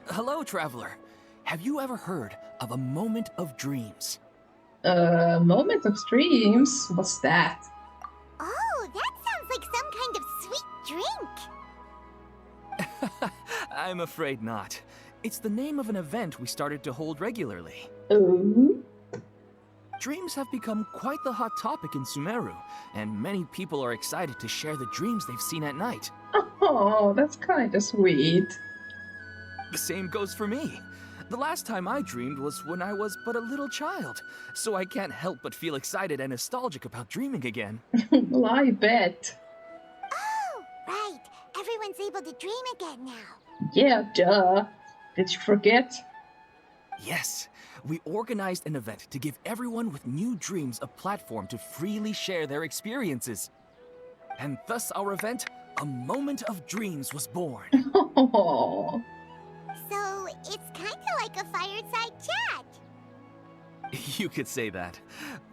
Hello, traveler. Have you ever heard of a moment of dreams? Moment of dreams? What's that? Oh, that sounds like some kind of sweet drink. I'm afraid not. It's the name of an event we started to hold regularly. Oh, Dreams have become quite the hot topic in Sumeru, and many people are excited to share the dreams they've seen at night. oh, that's kind of sweet. The same goes for me. The last time I dreamed was when I was but a little child, so I can't help but feel excited and nostalgic about dreaming again. Well, I bet. Oh, right. Everyone's able to dream again now. Yeah, duh. Did you forget? Yes, we organized an event to give everyone with new dreams a platform to freely share their experiences. And thus our event, A Moment of Dreams, was born. Oh, So, it's kind of like a fireside chat. You could say that.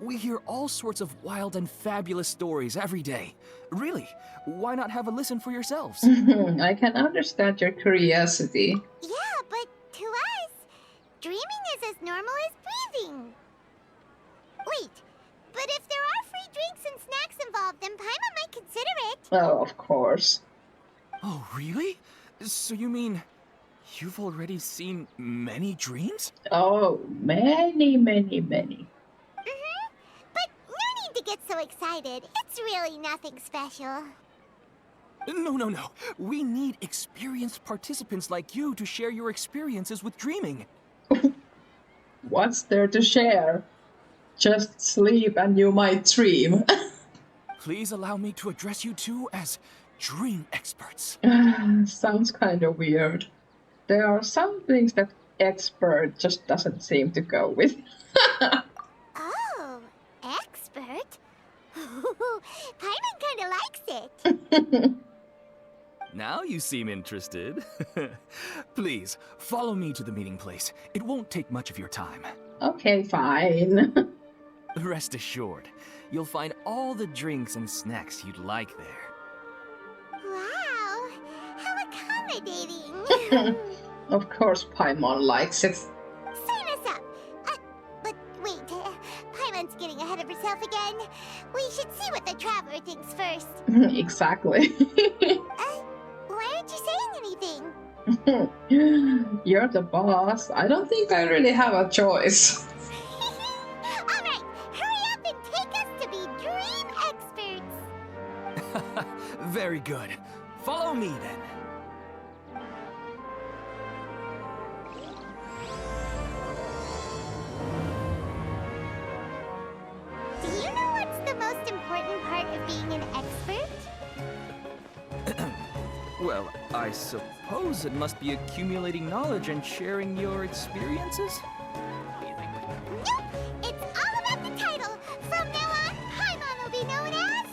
We hear all sorts of wild and fabulous stories every day. Really, why not have a listen for yourselves? I can understand your curiosity. Yeah, but to us, dreaming is as normal as breathing. Wait, but if there are free drinks and snacks involved, then Paimon might consider it. Oh, of course. Oh, really? So you mean you've already seen many dreams? Oh, many, many, many. But no need to get so excited. It's really nothing special. No. We need experienced participants like you to share your experiences with dreaming. What's there to share? Just sleep and you might dream. Please allow me to address you two as dream experts. Sounds kind of weird. There are some things that expert just doesn't seem to go with. Oh, expert? Paimon kind of likes it. Now you seem interested. Please, follow me to the meeting place. It won't take much of your time. Okay, fine. Rest assured, you'll find all the drinks and snacks you'd like there. Wow, how accommodating. Of course, Paimon likes it. Sign us up. But wait, Paimon's getting ahead of herself again. We should see what the traveler thinks first. Exactly. Why aren't you saying anything? You're the boss. I don't think I really have a choice. All right, hurry up and take us to be dream experts. Very good. Follow me then. Do you know what's the most important part of being an expert? Well, I suppose it must be accumulating knowledge and sharing your experiences? Nope, it's all about the title. From now on, Paimon will be known as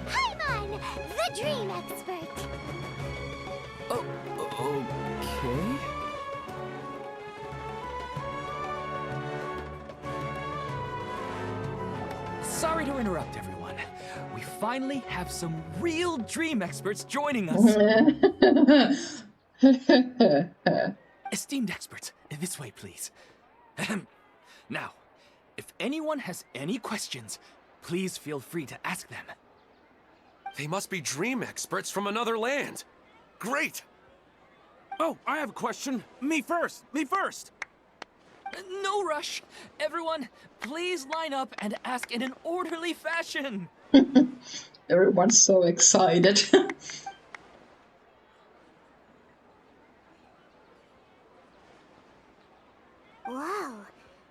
Paimon, the Dream Expert. Oh, okay. Sorry to interrupt, everyone. We finally have some real dream experts joining us. Esteemed experts, this way, please. Ahem. Now, if anyone has any questions, please feel free to ask them. They must be dream experts from another land. Great! Oh, I have a question. Me first. No rush. Everyone, please line up and ask in an orderly fashion. Everyone's so excited. Whoa,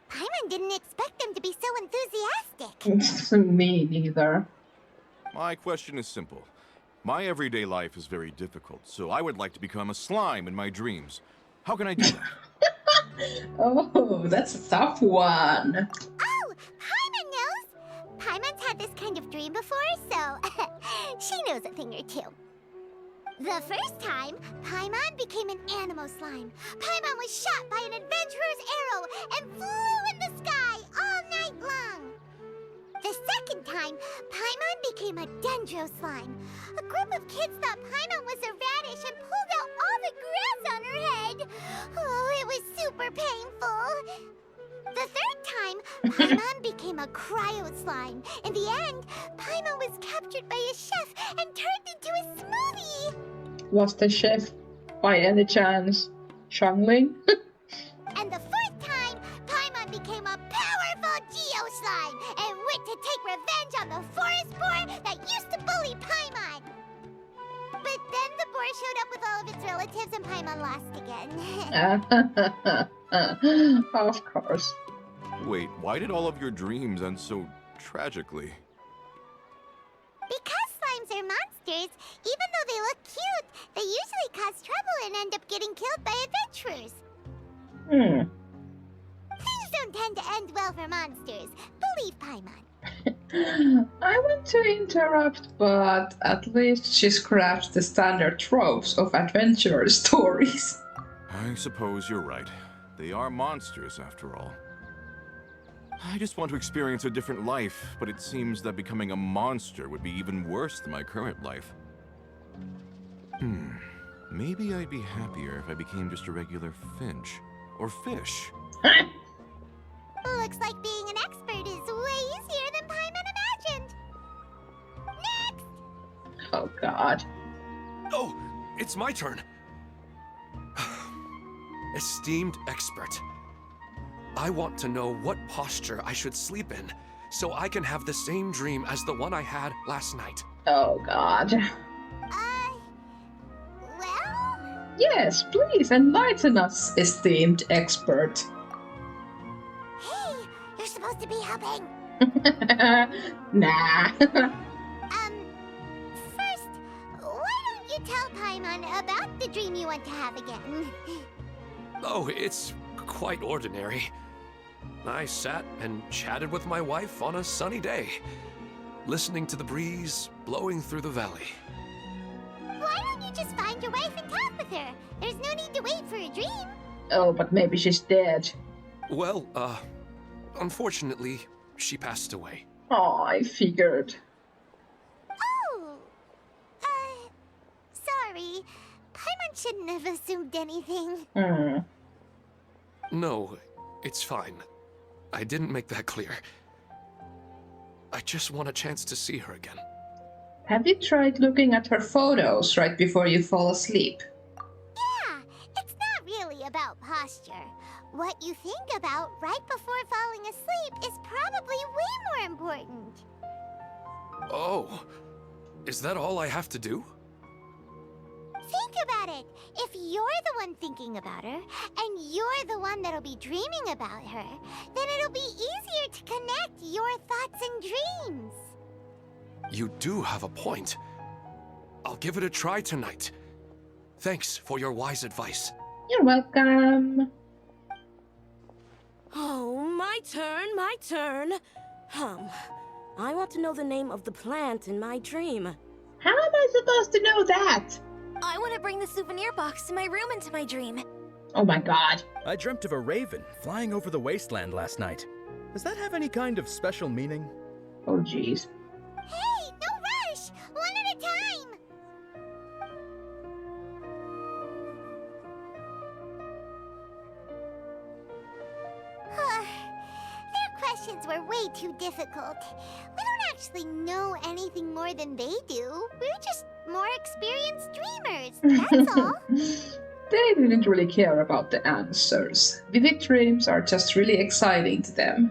Paimon didn't expect them to be so enthusiastic. Me neither. My question is simple. My everyday life is very difficult, so I would like to become a slime in my dreams. How can I do that? Oh, that's a tough one. Oh, Paimon knows. Paimon's had this kind of dream before, so she knows a thing or two. The first time, Paimon became an animal slime. Paimon was shot by an adventurer's arrow and flew in the sky all night long. The second time, Paimon became a dendro slime. A group of kids thought Paimon was a radish and pulled out all the grass on her head. Oh, super painful. The third time, Paimon became a cryo slime. In the end, Paimon was captured by a chef and turned into a smoothie. Was the chef, by any chance, Xiangling? And the fourth time, Paimon became a powerful Geo slime and went to take revenge on the forest boar that used to bully Paimon. But then the boar showed up with all of its relatives and Paimon lost again. Of course. Wait, why did all of your dreams end so tragically? Because slimes are monsters, even though they look cute, they usually cause trouble and end up getting killed by adventurers. Things don't tend to end well for monsters. Believe Paimon. I want to interrupt, but at least she scrapped the standard tropes of adventure stories. I suppose you're right. They are monsters, after all. I just want to experience a different life, but it seems that becoming a monster would be even worse than my current life. Maybe I'd be happier if I became just a regular finch. Or fish. Looks like being an expert is way easier than Paimon imagined. Next! Oh god. Oh, it's my turn. Esteemed expert, I want to know what posture I should sleep in so I can have the same dream as the one I had last night. Oh god. Well? Yes, please enlighten us, esteemed expert. Hey, you're supposed to be helping. Nah. First, why don't you tell Paimon about the dream you want to have again? Oh, it's quite ordinary. I sat and chatted with my wife on a sunny day, listening to the breeze blowing through the valley. Why don't you just find your wife and talk with her? There's no need to wait for a dream. Oh, but maybe she's dead. Well, unfortunately, she passed away. Oh, I figured. Oh, sorry. Paimon shouldn't have assumed anything. No, it's fine. I didn't make that clear. I just want a chance to see her again. Have you tried looking at her photos right before you fall asleep? Yeah, it's not really about posture. What you think about right before falling asleep is probably way more important. Oh, is that all I have to do? Think about it. If you're the one thinking about her, and you're the one that'll be dreaming about her, then it'll be easier to connect your thoughts and dreams. You do have a point. I'll give it a try tonight. Thanks for your wise advice. You're welcome. Oh, my turn, my turn. I want to know the name of the plant in my dream. How am I supposed to know that? I want to bring the souvenir box to my room into my dream. Oh my god. I dreamt of a raven flying over the wasteland last night. Does that have any kind of special meaning? Oh jeez. Hey, no rush! One at a time! Their questions were way too difficult. We don't actually know anything more than they do. We're just more experienced dreamers, that's all. They didn't really care about the answers. Vivid dreams are just really exciting to them.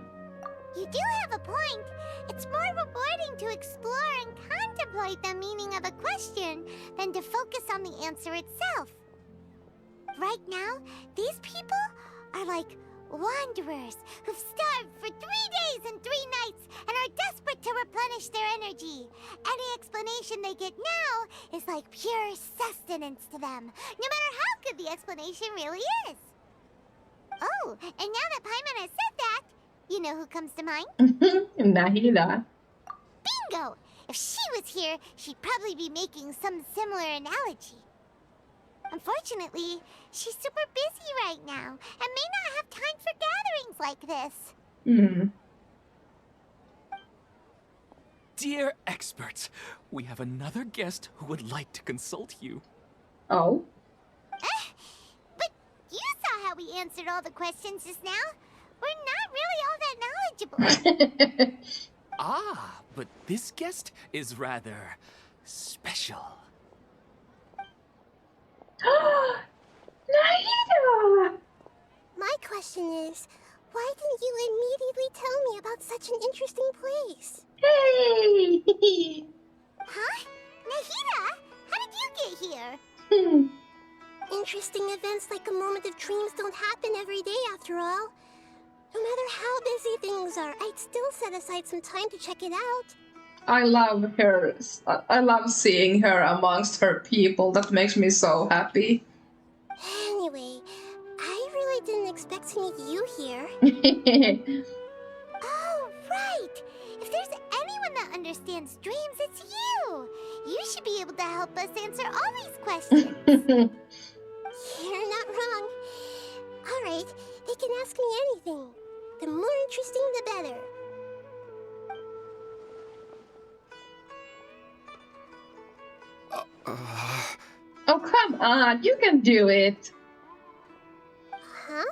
You do have a point. It's more rewarding to explore and contemplate the meaning of a question than to focus on the answer itself. Right now, these people are like wanderers who've starved for 3 days and 3 nights and are desperate to replenish their energy. Any explanation they get now is like pure sustenance to them, no matter how good the explanation really is. Oh, and now that Paimon has said that, you know who comes to mind? Nahida. Bingo! If she was here, she'd probably be making some similar analogy. Unfortunately, she's super busy right now and may not have time for gatherings like this. Dear experts, we have another guest who would like to consult you. Oh? But you saw how that we answered all the questions just now. We're not really all that knowledgeable. Ah, but this guest is rather special. Nahida! My question is, why didn't you immediately tell me about such an interesting place? Hey! Huh? Nahida? How did you get here? Interesting events like a moment of dreams don't happen every day after all. No matter how busy things are, I'd still set aside some time to check it out. I love her. I love seeing her amongst her people. That makes me so happy. Anyway, I really didn't expect to meet you here. Oh, right! If there's anyone that understands dreams, it's you! You should be able to help us answer all these questions. You're not wrong. Alright, they can ask me anything. The more interesting, the better. Oh, come on. You can do it. Huh?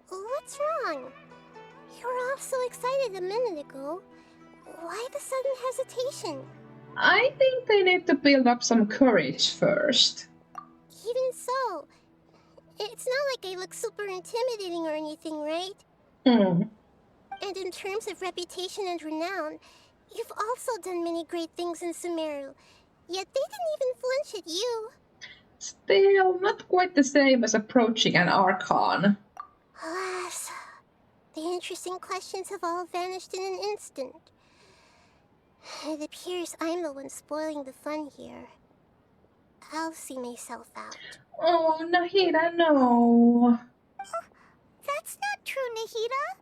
What's wrong? You were all so excited a minute ago. Why the sudden hesitation? I think they need to build up some courage first. Even so, it's not like I look super intimidating or anything, right? Hmm. And in terms of reputation and renown, you've also done many great things in Sumeru, yet they didn't even flinch at you. Still, not quite the same as approaching an Archon. Alas, the interesting questions have all vanished in an instant. It appears I'm the one spoiling the fun here. I'll see myself out. Oh, Nahida, no. That's not true, Nahida.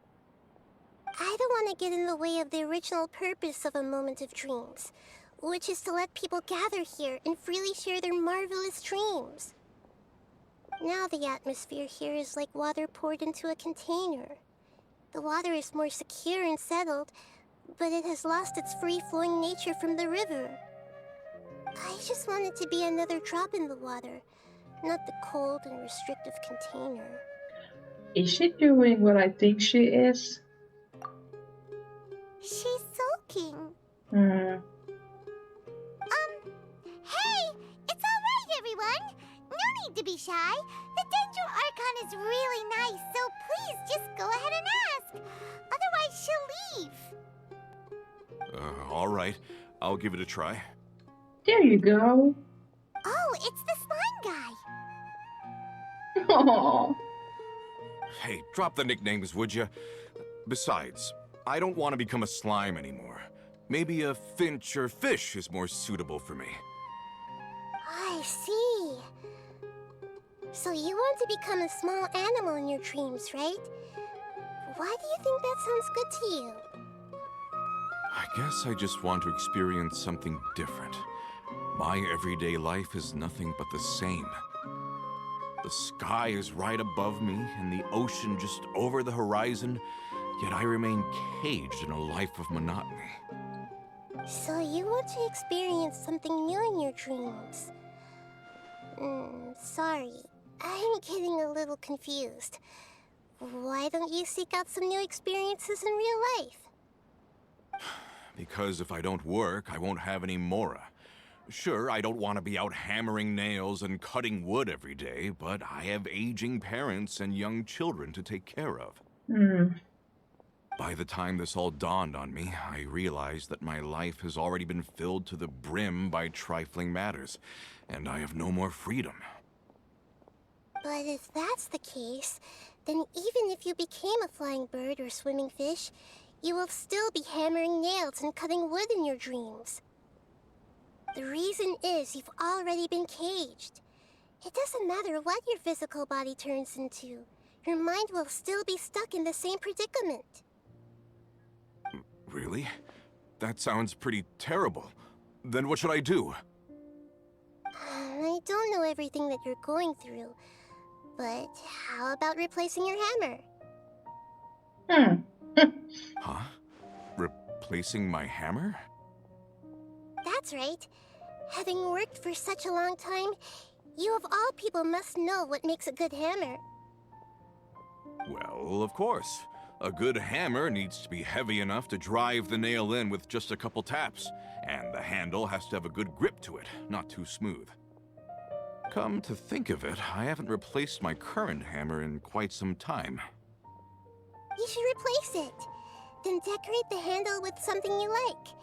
I don't want to get in the way of the original purpose of a moment of dreams, which is to let people gather here and freely share their marvelous dreams. Now the atmosphere here is like water poured into a container. The water is more secure and settled, but it has lost its free-flowing nature from the river. I just want it to be another drop in the water, not the cold and restrictive container. Is she doing what I think she is? She's sulking. Hmm. Hey! It's alright, everyone! No need to be shy. The Dendro Archon is really nice, so please just go ahead and ask. Otherwise, she'll leave. All right. I'll give it a try. There you go. Oh, it's the slime guy. Aww. Hey, drop the nicknames, would you? Besides, I don't want to become a slime anymore. Maybe a finch or fish is more suitable for me. I see. So you want to become a small animal in your dreams, right? Why do you think that sounds good to you? I guess I just want to experience something different. My everyday life is nothing but the same. The sky is right above me and the ocean just over the horizon, yet I remain caged in a life of monotony. So you want to experience something new in your dreams? Sorry. I'm getting a little confused. Why don't you seek out some new experiences in real life? Because if I don't work, I won't have any Mora. Sure, I don't want to be out hammering nails and cutting wood every day, but I have aging parents and young children to take care of. By the time this all dawned on me, I realized that my life has already been filled to the brim by trifling matters, and I have no more freedom. But if that's the case, then even if you became a flying bird or swimming fish, you will still be hammering nails and cutting wood in your dreams. The reason is you've already been caged. It doesn't matter what your physical body turns into. Your mind will still be stuck in the same predicament. Really? That sounds pretty terrible. Then what should I do? I don't know everything that you're going through, but how about replacing your hammer? Huh? Replacing my hammer? That's right. Having worked for such a long time, you of all people must know what makes a good hammer. Well, of course. A good hammer needs to be heavy enough to drive the nail in with just a couple taps, and the handle has to have a good grip to it, not too smooth. Come to think of it, I haven't replaced my current hammer in quite some time. You should replace it. Then decorate the handle with something you like.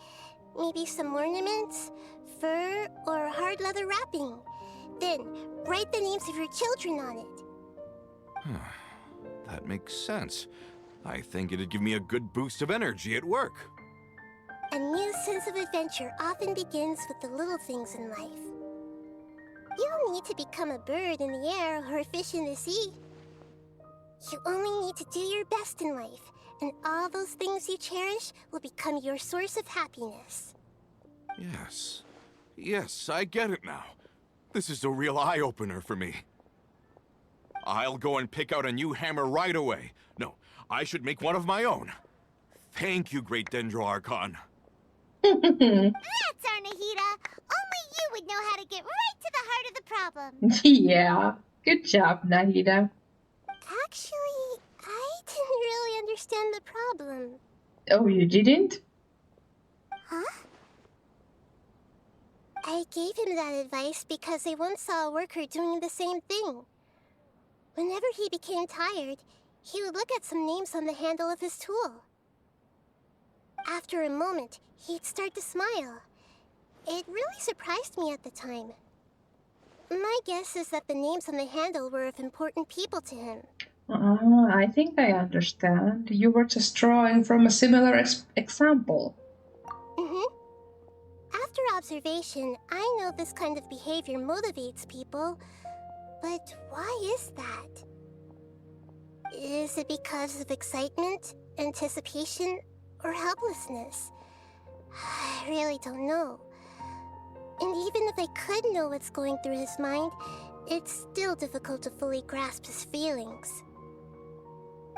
Maybe some ornaments, fur, or hard leather wrapping. Then write the names of your children on it. That makes sense. I think it'd give me a good boost of energy at work. A new sense of adventure often begins with the little things in life. You don't need to become a bird in the air or a fish in the sea. You only need to do your best in life, and all those things you cherish will become your source of happiness. Yes. Yes, I get it now. This is a real eye-opener for me. I'll go and pick out a new hammer right away. No, I should make one of my own. Thank you, Great Dendro-Archon. That's our Nahida. Only you would know how to get right to the heart of the problem. Yeah, good job, Nahida. Actually, I didn't really understand the problem. Oh, you didn't? Huh? I gave him that advice because I once saw a worker doing the same thing. Whenever he became tired, he would look at some names on the handle of his tool. After a moment, he'd start to smile. It really surprised me at the time. My guess is that the names on the handle were of important people to him. I think I understand. You were just drawing from a similar example. After observation, I know this kind of behavior motivates people. But why is that? Is it because of excitement, anticipation, or helplessness? I really don't know. And even if I could know what's going through his mind, it's still difficult to fully grasp his feelings.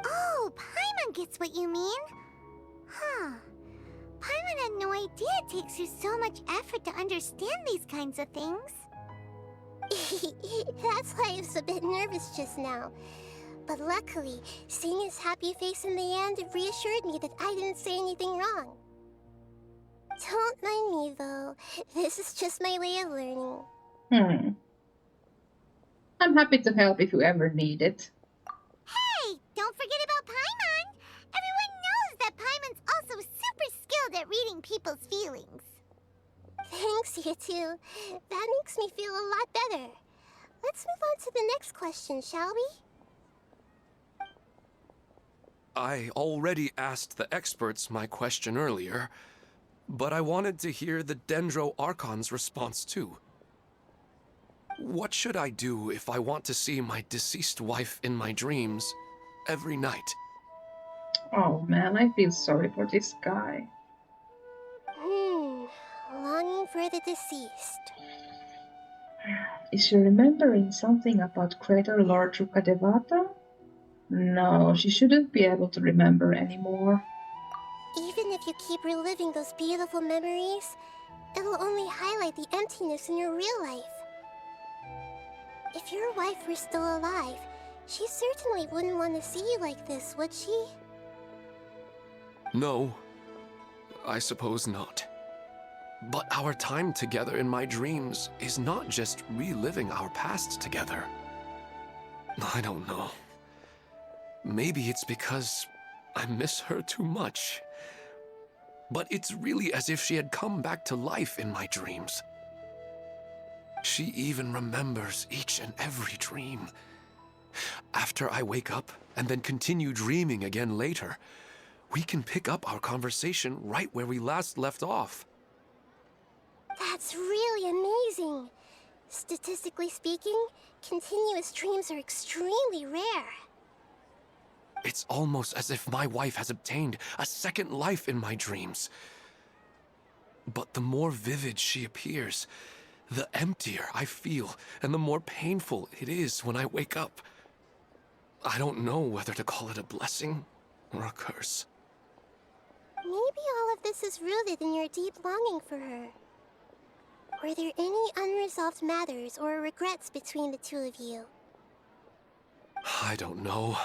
Oh, Paimon gets what you mean. Huh. Paimon had no idea it takes you so much effort to understand these kinds of things. That's why I was a bit nervous just now. But luckily, seeing his happy face in the end reassured me that I didn't say anything wrong. Don't mind me, though. This is just my way of learning. I'm happy to help if you ever need it. Hey, don't forget about Paimon! Everyone knows that Paimon's also super skilled at reading people's feelings. Thanks, you two. That makes me feel a lot better. Let's move on to the next question, shall we? I already asked the experts my question earlier, but I wanted to hear the Dendro-Archon's response too. What should I do if I want to see my deceased wife in my dreams every night? Oh man, I feel sorry for this guy. Longing for the deceased. Is she remembering something about Crater Lord Rukadevata? No, she shouldn't be able to remember anymore. Even if you keep reliving those beautiful memories, it'll only highlight the emptiness in your real life. If your wife were still alive, she certainly wouldn't want to see you like this, would she? No, I suppose not. But our time together in my dreams is not just reliving our past together. I don't know. Maybe it's because I miss her too much. But it's really as if she had come back to life in my dreams. She even remembers each and every dream. After I wake up and then continue dreaming again later, we can pick up our conversation right where we last left off. That's really amazing. Statistically speaking, continuous dreams are extremely rare. It's almost as if my wife has obtained a second life in my dreams. But the more vivid she appears, the emptier I feel, and the more painful it is when I wake up. I don't know whether to call it a blessing or a curse. Maybe all of this is rooted in your deep longing for her. Were there any unresolved matters or regrets between the two of you? I don't know.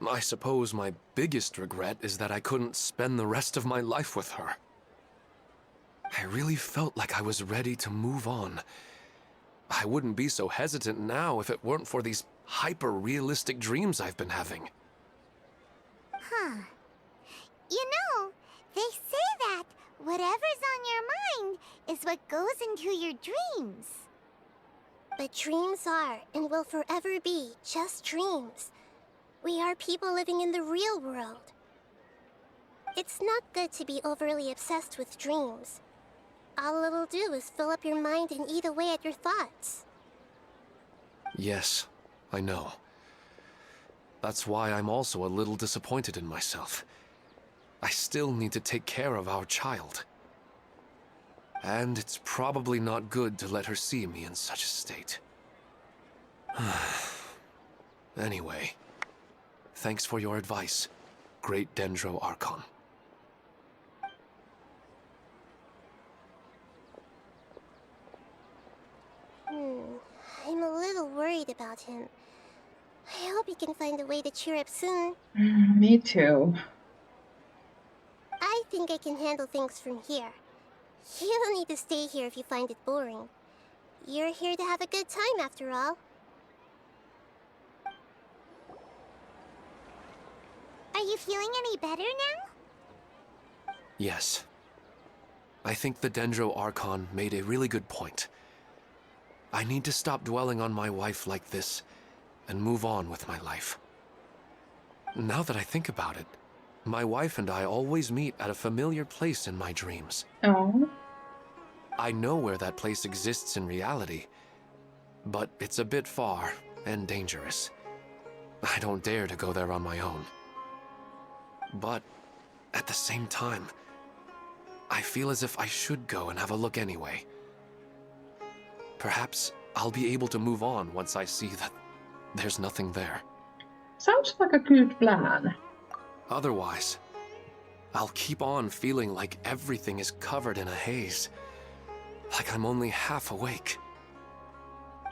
I suppose my biggest regret is that I couldn't spend the rest of my life with her. I really felt like I was ready to move on. I wouldn't be so hesitant now if it weren't for these hyper-realistic dreams I've been having. Huh. You know, they say that whatever's on your mind is what goes into your dreams. But dreams are, and will forever be, just dreams. We are people living in the real world. It's not good to be overly obsessed with dreams. All it'll do is fill up your mind and eat away at your thoughts. Yes, I know. That's why I'm also a little disappointed in myself. I still need to take care of our child. And it's probably not good to let her see me in such a state. Anyway, thanks for your advice, Great Dendro Archon. I'm a little worried about him. I hope he can find a way to cheer up soon. Me too. I think I can handle things from here. You don't need to stay here if you find it boring. You're here to have a good time after all. Are you feeling any better now? Yes. I think the Dendro Archon made a really good point. I need to stop dwelling on my wife like this and move on with my life. Now that I think about it, my wife and I always meet at a familiar place in my dreams. Oh. I know where that place exists in reality, but it's a bit far and dangerous. I don't dare to go there on my own. But at the same time, I feel as if I should go and have a look anyway. Perhaps I'll be able to move on once I see that there's nothing there. Sounds like a good plan. Otherwise, I'll keep on feeling like everything is covered in a haze. Like I'm only half awake.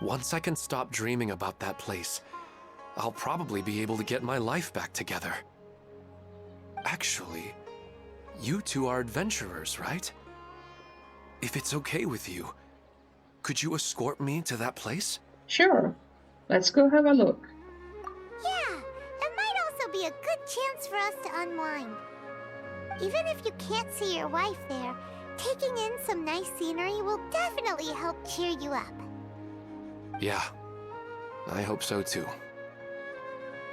Once I can stop dreaming about that place, I'll probably be able to get my life back together. Actually, you two are adventurers, right? If it's okay with you, could you escort me to that place? Sure. Let's go have a look. Yeah, it might also be a good chance for us to unwind. Even if you can't see your wife there, taking in some nice scenery will definitely help cheer you up. Yeah, I hope so too.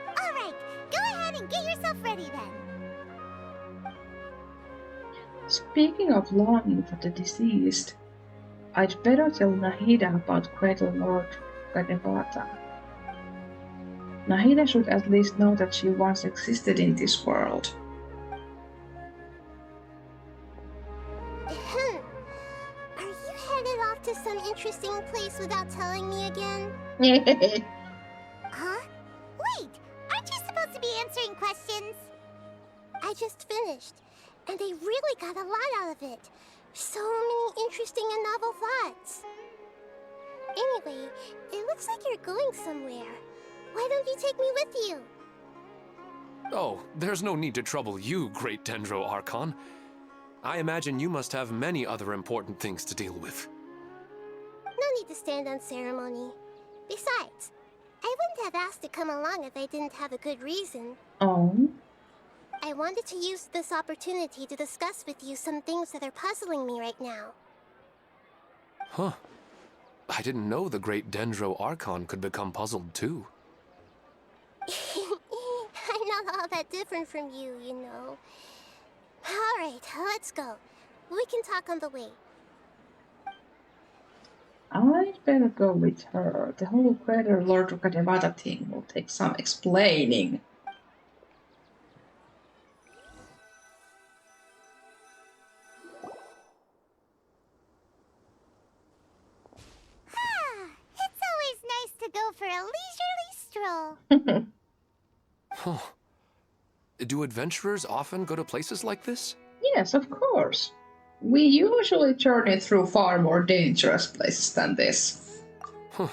Alright, go ahead and get yourself ready then. Speaking of longing for the deceased, I'd better tell Nahida about Cradle Lord Kadevata. Nahida should at least know that she once existed in this world. Are you headed off to some interesting place without telling me again? Huh? Wait, aren't you supposed to be answering questions? I just finished, and they really got a lot out of it. So many interesting and novel thoughts. Anyway, it looks like you're going somewhere. Why don't you take me with you? Oh, there's no need to trouble you, Great Dendro Archon. I imagine you must have many other important things to deal with. No need to stand on ceremony. Besides, I wouldn't have asked to come along if I didn't have a good reason. Oh. I wanted to use this opportunity to discuss with you some things that are puzzling me right now. Huh. I didn't know the Great Dendro Archon could become puzzled too. I'm not all that different from you, you know. Alright, let's go. We can talk on the way. I'd better go with her. The whole Cradle Lord Kadevata thing will take some explaining. It's always nice to go for a leisurely stroll. Huh. Do adventurers often go to places like this? Yes, of course. We usually journey through far more dangerous places than this. Huh.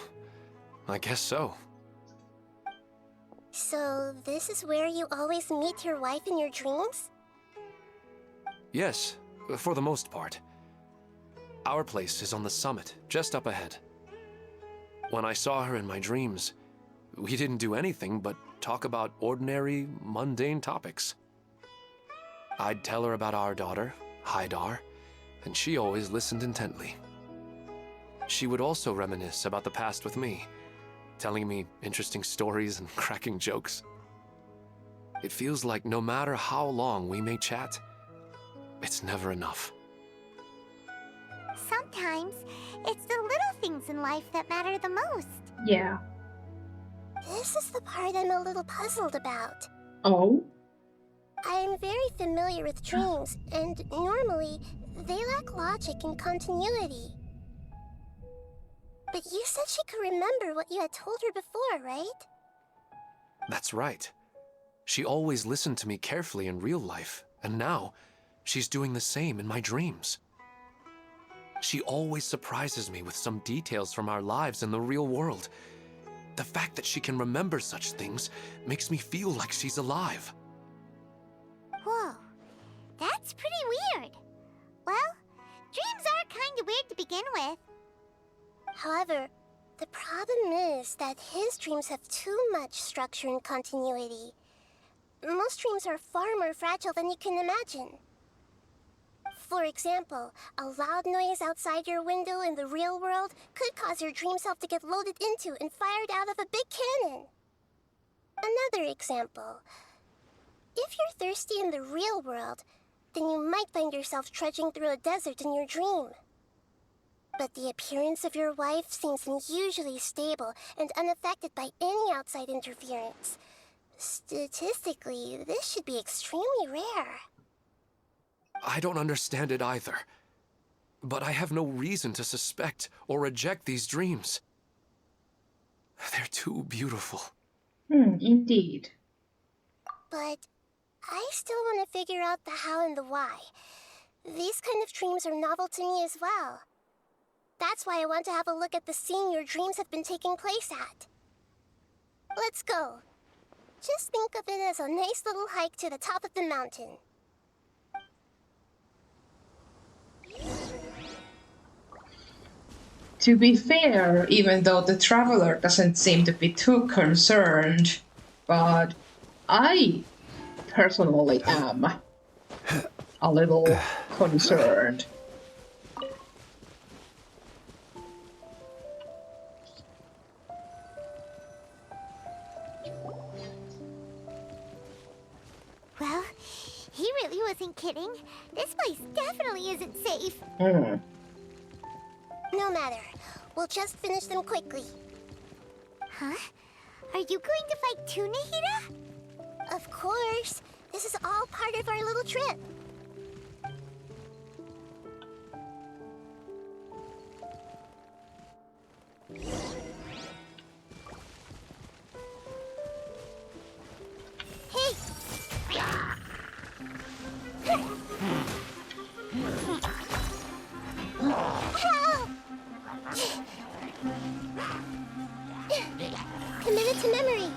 I guess so. So, this is where you always meet your wife in your dreams? Yes, for the most part. Our place is on the summit, just up ahead. When I saw her in my dreams, we didn't do anything but talk about ordinary, mundane topics. I'd tell her about our daughter, Haidar, and she always listened intently. She would also reminisce about the past with me, telling me interesting stories and cracking jokes. It feels like no matter how long we may chat, it's never enough. Sometimes, it's the little things in life that matter the most. Yeah. This is the part I'm a little puzzled about. Oh? I'm very familiar with dreams, and normally, they lack logic and continuity. But you said she could remember what you had told her before, right? That's right. She always listened to me carefully in real life, and now, she's doing the same in my dreams. She always surprises me with some details from our lives in the real world. The fact that she can remember such things makes me feel like she's alive. Whoa, that's pretty weird. Well, dreams are kind of weird to begin with. However, the problem is that his dreams have too much structure and continuity. Most dreams are far more fragile than you can imagine. For example, a loud noise outside your window in the real world could cause your dream self to get loaded into and fired out of a big cannon. Another example. If you're thirsty in the real world, then you might find yourself trudging through a desert in your dream. But the appearance of your wife seems unusually stable and unaffected by any outside interference. Statistically, this should be extremely rare. I don't understand it either. But I have no reason to suspect or reject these dreams. They're too beautiful. Indeed. But I still want to figure out the how and the why. These kind of dreams are novel to me as well. That's why I want to have a look at the scene your dreams have been taking place at. Let's go. Just think of it as a nice little hike to the top of the mountain. To be fair, even though the traveler doesn't seem to be too concerned, but I personally am a little concerned. Well, he really wasn't kidding. This place definitely isn't safe. No matter. We'll just finish them quickly. Huh? Are you going to fight too, Nahida? Of course. This is all part of our little trip. Hey! Help! Committed to memory.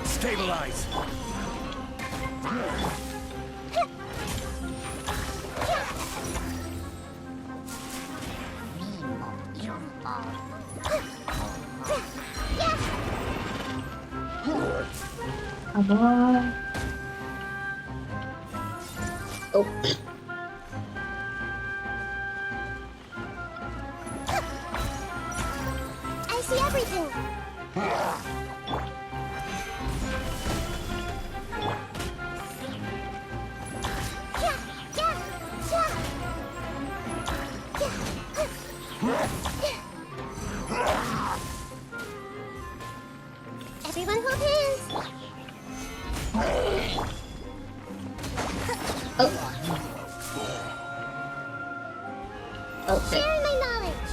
Stabilize! Come on. Oh. I see everything. Everyone hold hands. Okay. Share my knowledge.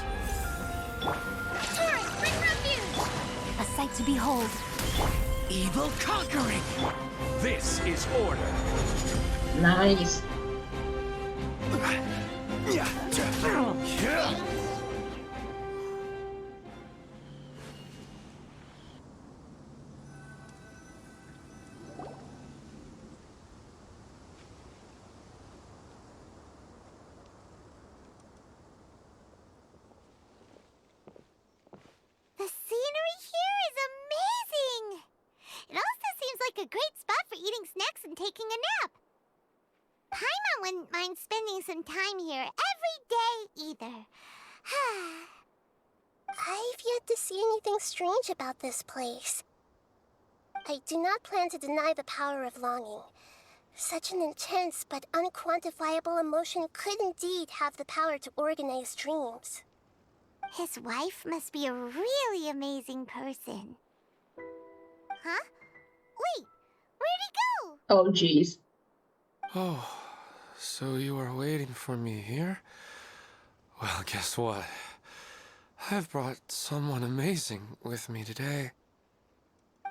A sight to behold. Evil conquering! This is order. Nice. The scenery here is amazing! It also seems like a great spot for eating snacks and taking a nap. Paimon wouldn't mind spending some time here every day either. I've yet to see anything strange about this place. I do not plan to deny the power of longing. Such an intense but unquantifiable emotion could indeed have the power to organize dreams. His wife must be a really amazing person. Huh? Wait, where'd he go? Oh, jeez. Oh, so you were waiting for me here? Well, guess what? I've brought someone amazing with me today.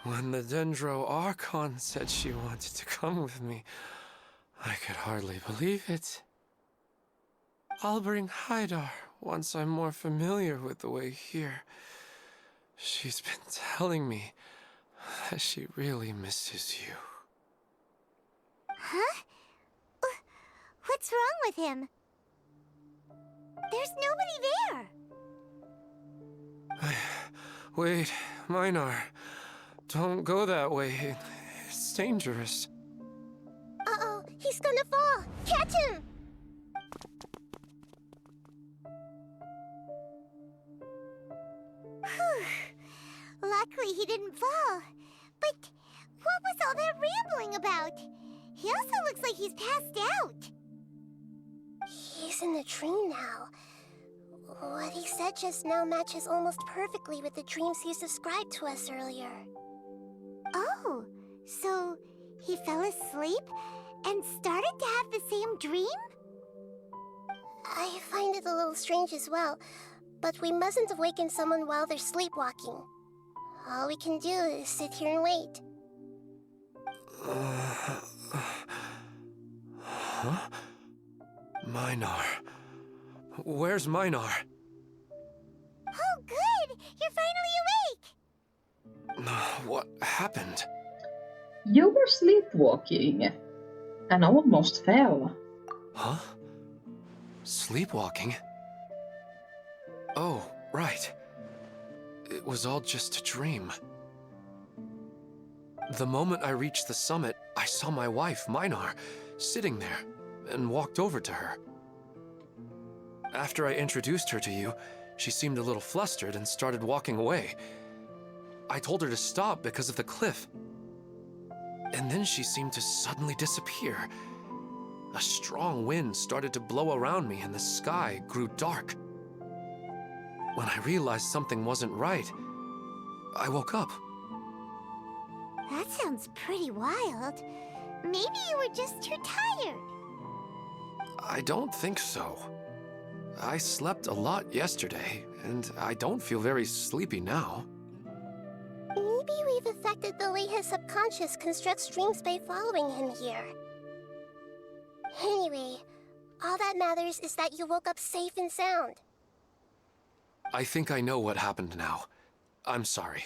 When the Dendro Archon said she wanted to come with me, I could hardly believe it. I'll bring Haidar once I'm more familiar with the way here. She's been telling me that she really misses you. Huh? What's wrong with him? There's nobody there. Wait, Minar. Don't go that way. It's dangerous. Uh-oh, he's gonna fall! Catch him! Luckily he didn't fall. But what was all that rambling about? He also looks like he's passed out. He's in a dream now. What he said just now matches almost perfectly with the dreams he's described to us earlier. Oh, so he fell asleep and started to have the same dream? I find it a little strange as well, but we mustn't awaken someone while they're sleepwalking. All we can do is sit here and wait. Huh? Minar. Where's Minar? Oh, good! You're finally awake! What happened? You were sleepwalking and almost fell. Huh? Sleepwalking? Oh, right. It was all just a dream. The moment I reached the summit, I saw my wife, Minar, sitting there, and walked over to her. After I introduced her to you, she seemed a little flustered and started walking away. I told her to stop because of the cliff. And then she seemed to suddenly disappear. A strong wind started to blow around me and the sky grew dark. When I realized something wasn't right, I woke up. That sounds pretty wild. Maybe you were just too tired. I don't think so. I slept a lot yesterday, and I don't feel very sleepy now. Maybe we've affected the way his subconscious constructs dreams by following him here. Anyway, all that matters is that you woke up safe and sound. I think I know what happened now. I'm sorry.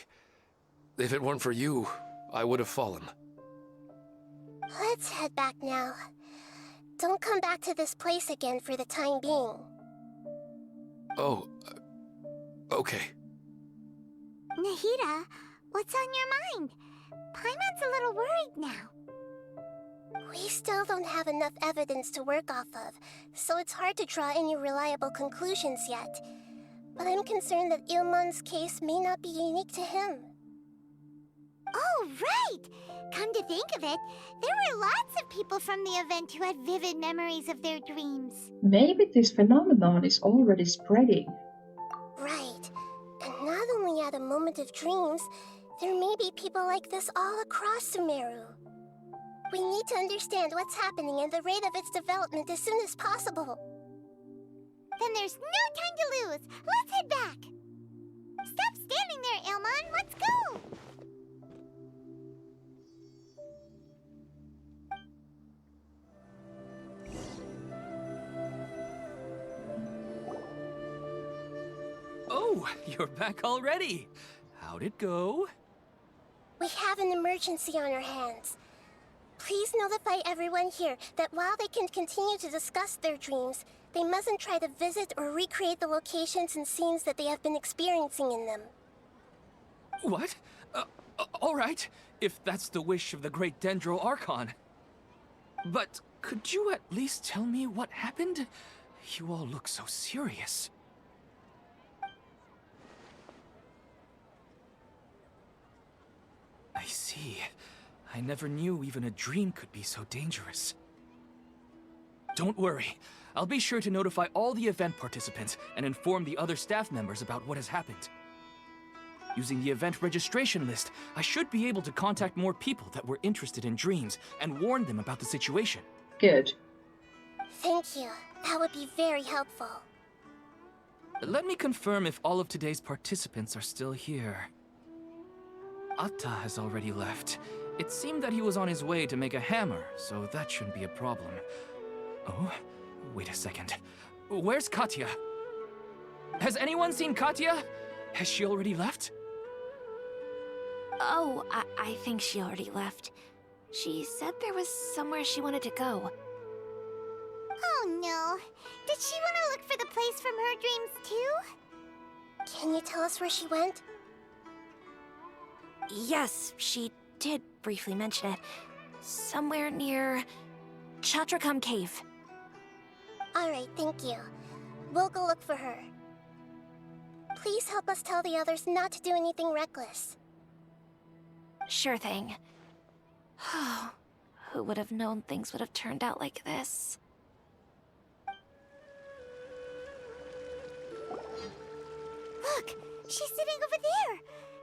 If it weren't for you, I would have fallen. Let's head back now. Don't come back to this place again for the time being. Oh, okay. Nahida, what's on your mind? Paimon's a little worried now. We still don't have enough evidence to work off of, so it's hard to draw any reliable conclusions yet. But I'm concerned that Ilmon's case may not be unique to him. Oh, right! Come to think of it, there were lots of people from the event who had vivid memories of their dreams. Maybe this phenomenon is already spreading. Right. And not only at a moment of dreams, there may be people like this all across Sumeru. We need to understand what's happening and the rate of its development as soon as possible. Then there's no time to lose. Let's head back. Stop standing there, Ilmon. Let's go. Oh, you're back already. How'd it go? We have an emergency on our hands. Please notify everyone here that while they can continue to discuss their dreams, they mustn't try to visit or recreate the locations and scenes that they have been experiencing in them. What? All right, if that's the wish of the great Dendro Archon. But could you at least tell me what happened? You all look so serious. I see. I never knew even a dream could be so dangerous. Don't worry. I'll be sure to notify all the event participants and inform the other staff members about what has happened. Using the event registration list, I should be able to contact more people that were interested in dreams and warn them about the situation. Good. Thank you. That would be very helpful. Let me confirm if all of today's participants are still here. Atta has already left. It seemed that he was on his way to make a hammer, so that shouldn't be a problem. Oh, wait a second. Where's Katya? Has anyone seen Katya? Has she already left? Oh, I think she already left. She said there was somewhere she wanted to go. Oh no. Did she want to look for the place from her dreams too? Can you tell us where she went? Yes, she did briefly mention it. Somewhere near Chatrakam Cave. Alright, thank you. We'll go look for her. Please help us tell the others not to do anything reckless. Sure thing. Who would have known things would have turned out like this? Look, she's sitting over there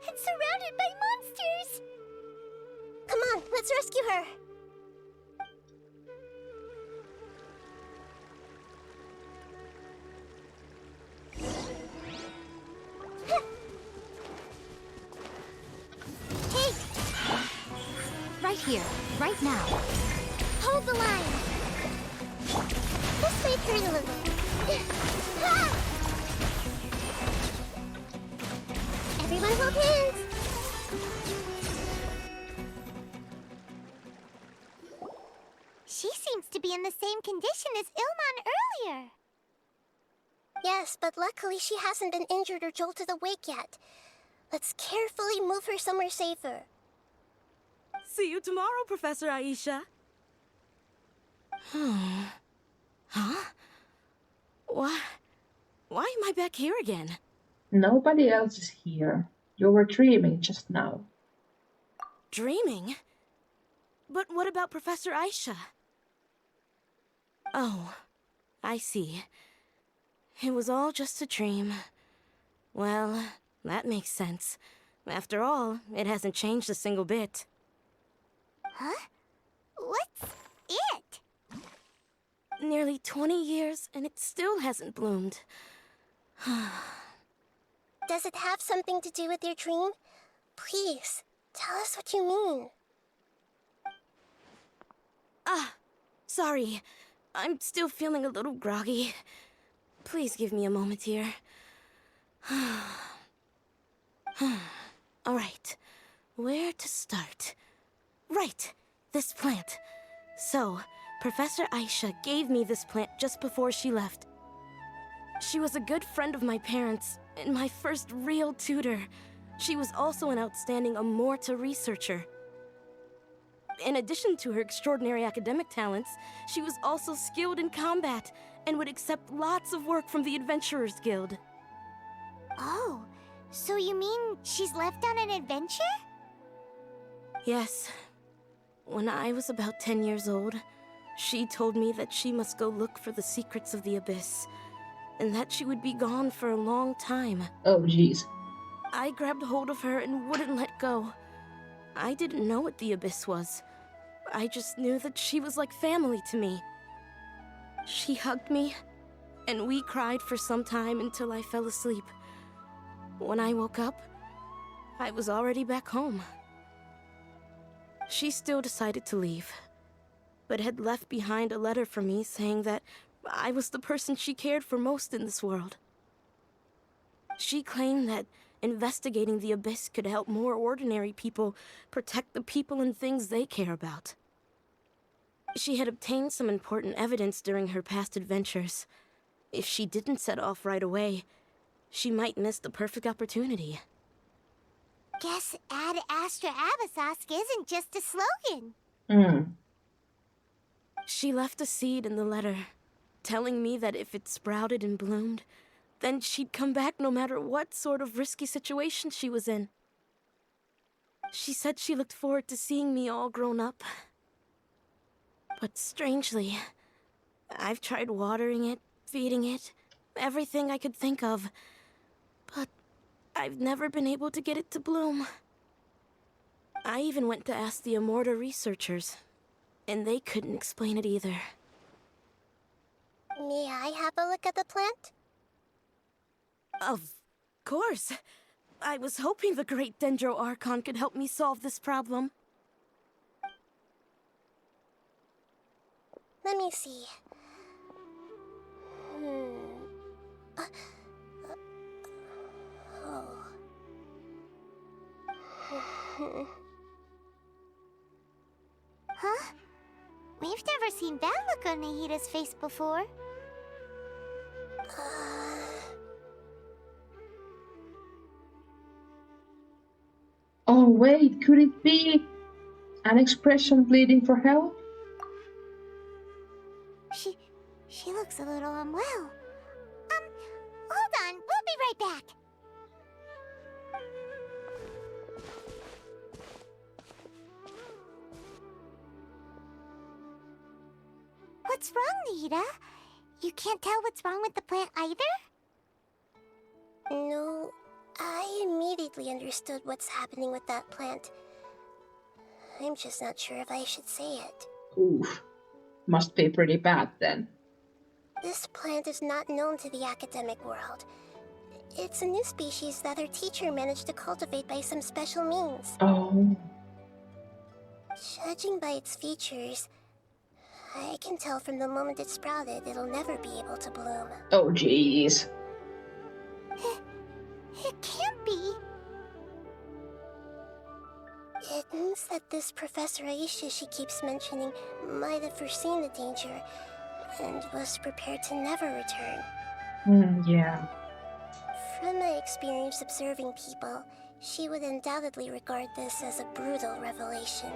and surrounded by monsters. Come on, let's rescue her! Hey! Right here, right now. Hold the line. This might hurt a little. Ah! Everyone hold hands! She seems to be in the same condition as Ilman earlier. Yes, but luckily she hasn't been injured or jolted awake yet. Let's carefully move her somewhere safer. See you tomorrow, Professor Aisha. Huh? Why am I back here again? Nobody else is here. You were dreaming just now. Dreaming? But what about Professor Aisha? Oh, I see. It was all just a dream. Well, that makes sense. After all, it hasn't changed a single bit. Huh? What's it? Nearly 20 years, and it still hasn't bloomed. Does it have something to do with your dream? Please, tell us what you mean. Sorry. I'm still feeling a little groggy. Please give me a moment here. Alright, where to start? Right, this plant. So, Professor Aisha gave me this plant just before she left. She was a good friend of my parents, and my first real tutor. She was also an outstanding Amorta researcher. In addition to her extraordinary academic talents, she was also skilled in combat and would accept lots of work from the Adventurers Guild. Oh, so you mean she's left on an adventure? Yes. When I was about 10 years old, she told me that she must go look for the secrets of the Abyss, and that she would be gone for a long time. Oh, jeez. I grabbed hold of her and wouldn't let go. I didn't know what the Abyss was. I just knew that she was like family to me. She hugged me, and we cried for some time until I fell asleep. When I woke up, I was already back home. She still decided to leave, but had left behind a letter for me saying that I was the person she cared for most in this world. She claimed that investigating the Abyss could help more ordinary people protect the people and things they care about. She had obtained some important evidence during her past adventures. If she didn't set off right away, she might miss the perfect opportunity. Guess Ad Astra Abyssosque isn't just a slogan. Hmm. She left a seed in the letter, telling me that if it sprouted and bloomed, then she'd come back no matter what sort of risky situation she was in. She said she looked forward to seeing me all grown up. But strangely, I've tried watering it, feeding it, everything I could think of. But I've never been able to get it to bloom. I even went to ask the Immorta researchers, and they couldn't explain it either. May I have a look at the plant? Of course. I was hoping the great Dendro Archon could help me solve this problem. Let me see. Huh? We've never seen that look on Nahida's face before. Oh wait, could it be an expression bleeding for help? She looks a little unwell. Hold on, we'll be right back. What's wrong, Nahida? You can't tell what's wrong with the plant either? No, I immediately understood what's happening with that plant. I'm just not sure if I should say it. Oof. Must be pretty bad then. This plant is not known to the academic world. It's a new species that our teacher managed to cultivate by some special means. Oh. Judging by its features, I can tell from the moment it sprouted it'll never be able to bloom. Oh jeez. It can't be. It means that this Professor Aisha she keeps mentioning might have foreseen the danger and was prepared to never return. Yeah. From my experience observing people, she would undoubtedly regard this as a brutal revelation.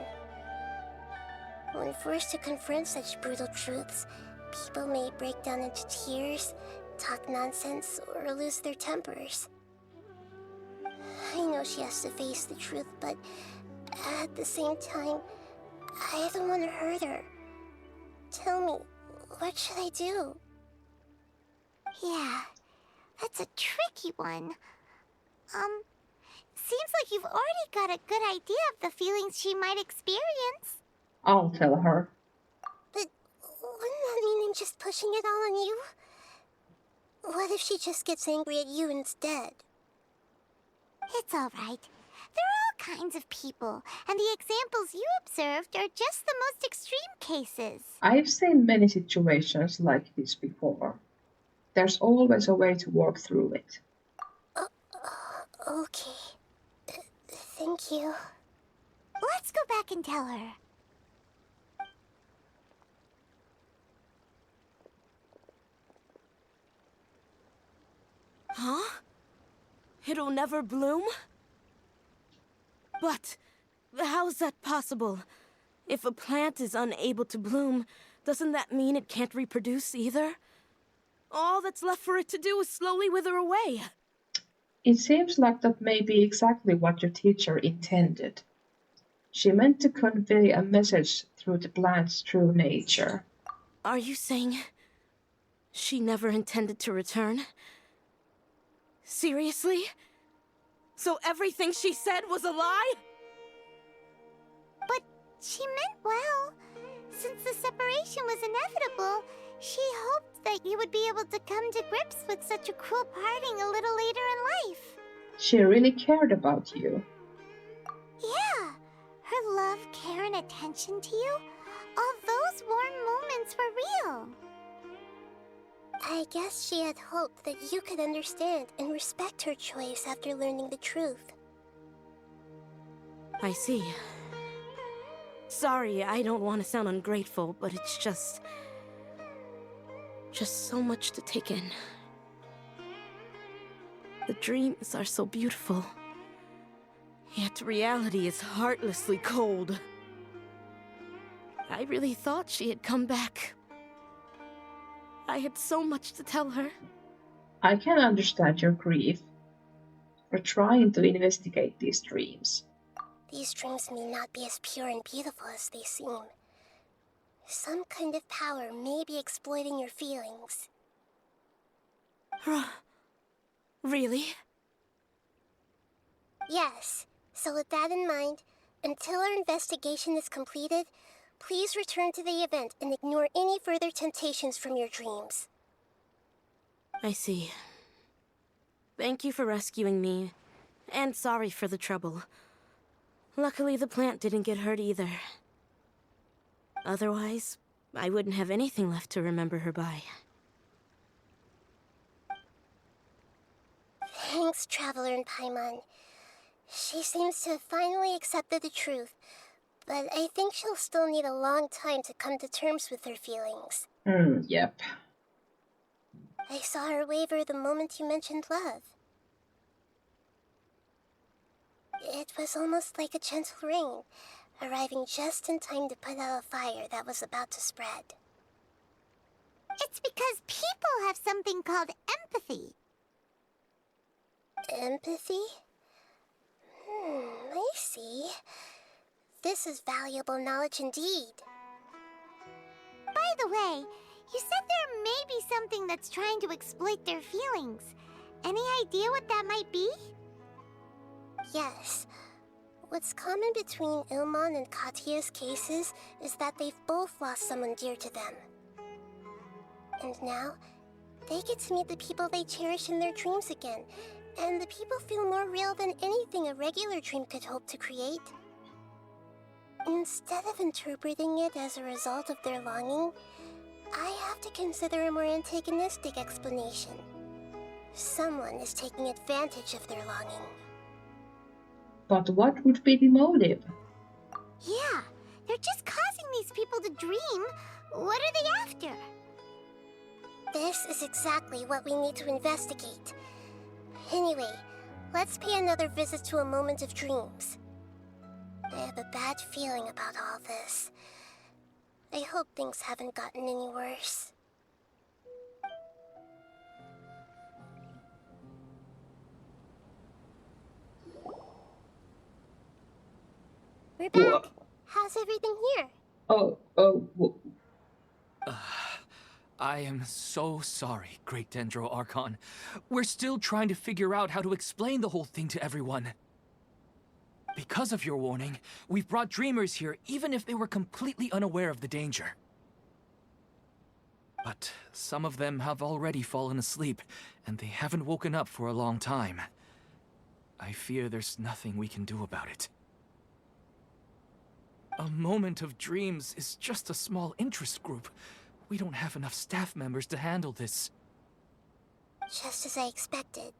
When forced to confront such brutal truths, people may break down into tears, talk nonsense, or lose their tempers. I know she has to face the truth, but at the same time, I don't want to hurt her. Tell me, what should I do? Yeah, that's a tricky one. Seems like you've already got a good idea of the feelings she might experience. I'll tell her. But wouldn't that mean I'm just pushing it all on you? What if she just gets angry at you instead? It's all right. There are all kinds of people, and the examples you observed are just the most extreme cases. I've seen many situations like this before. There's always a way to work through it. Okay. Thank you. Let's go back and tell her. Huh? It'll never bloom? But how's that possible? If a plant is unable to bloom, doesn't that mean it can't reproduce either? All that's left for it to do is slowly wither away. It seems like that may be exactly what your teacher intended. She meant to convey a message through the plant's true nature. Are you saying she never intended to return? Seriously? So everything she said was a lie? But she meant well. Since the separation was inevitable, she hoped that you would be able to come to grips with such a cruel parting a little later in life. She really cared about you. Yeah. Her love, care, and attention to you, all those warm moments were real. I guess she had hoped that you could understand and respect her choice after learning the truth. I see. Sorry, I don't want to sound ungrateful, but it's just so much to take in. The dreams are so beautiful, yet reality is heartlessly cold. I really thought she had come back. I had so much to tell her. I can understand your grief for trying to investigate these dreams. These dreams may not be as pure and beautiful as they seem. Some kind of power may be exploiting your feelings. Really? Yes. So with that in mind, until our investigation is completed, please return to the event and ignore any further temptations from your dreams. I see. Thank you for rescuing me, and sorry for the trouble. Luckily, the plant didn't get hurt either. Otherwise, I wouldn't have anything left to remember her by. Thanks, Traveler and Paimon. She seems to have finally accepted the truth, but I think she'll still need a long time to come to terms with her feelings. Yep. I saw her waver the moment you mentioned love. It was almost like a gentle rain, arriving just in time to put out a fire that was about to spread. It's because people have something called empathy. Empathy? I see. This is valuable knowledge indeed. By the way, you said there may be something that's trying to exploit their feelings. Any idea what that might be? Yes. What's common between Ilmon and Katya's cases is that they've both lost someone dear to them. And now, they get to meet the people they cherish in their dreams again, and the people feel more real than anything a regular dream could hope to create. Instead of interpreting it as a result of their longing, I have to consider a more antagonistic explanation. Someone is taking advantage of their longing. But what would be the motive? Yeah, they're just causing these people to dream. What are they after? This is exactly what we need to investigate. Anyway, let's pay another visit to a moment of dreams. I have a bad feeling about all this. I hope things haven't gotten any worse. We're back. How's everything here? I am so sorry, Great Dendro Archon. We're still trying to figure out how to explain the whole thing to everyone. Because of your warning, we've brought dreamers here even if they were completely unaware of the danger. But some of them have already fallen asleep, and they haven't woken up for a long time. I fear there's nothing we can do about it. A moment of dreams is just a small interest group. We don't have enough staff members to handle this. Just as I expected.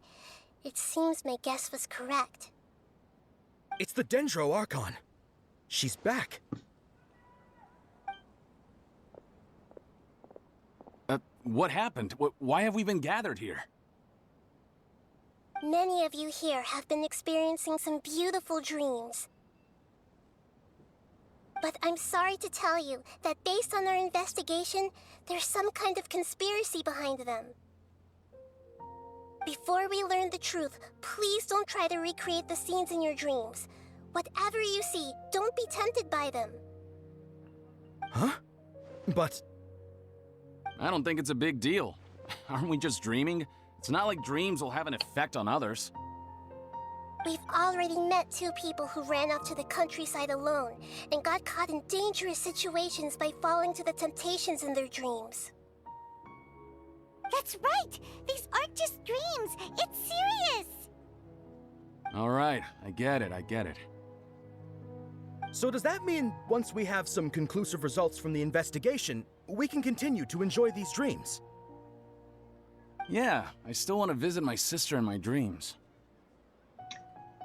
It seems my guess was correct. It's the Dendro Archon. She's back. What happened? Why have we been gathered here? Many of you here have been experiencing some beautiful dreams. But I'm sorry to tell you that based on our investigation, there's some kind of conspiracy behind them. Before we learn the truth, please don't try to recreate the scenes in your dreams. Whatever you see, don't be tempted by them. Huh? But... I don't think it's a big deal. Aren't we just dreaming? It's not like dreams will have an effect on others. We've already met two people who ran off to the countryside alone and got caught in dangerous situations by falling to the temptations in their dreams. That's right! These aren't just dreams! It's serious! All right, I get it. So does that mean once we have some conclusive results from the investigation, we can continue to enjoy these dreams? Yeah, I still want to visit my sister in my dreams.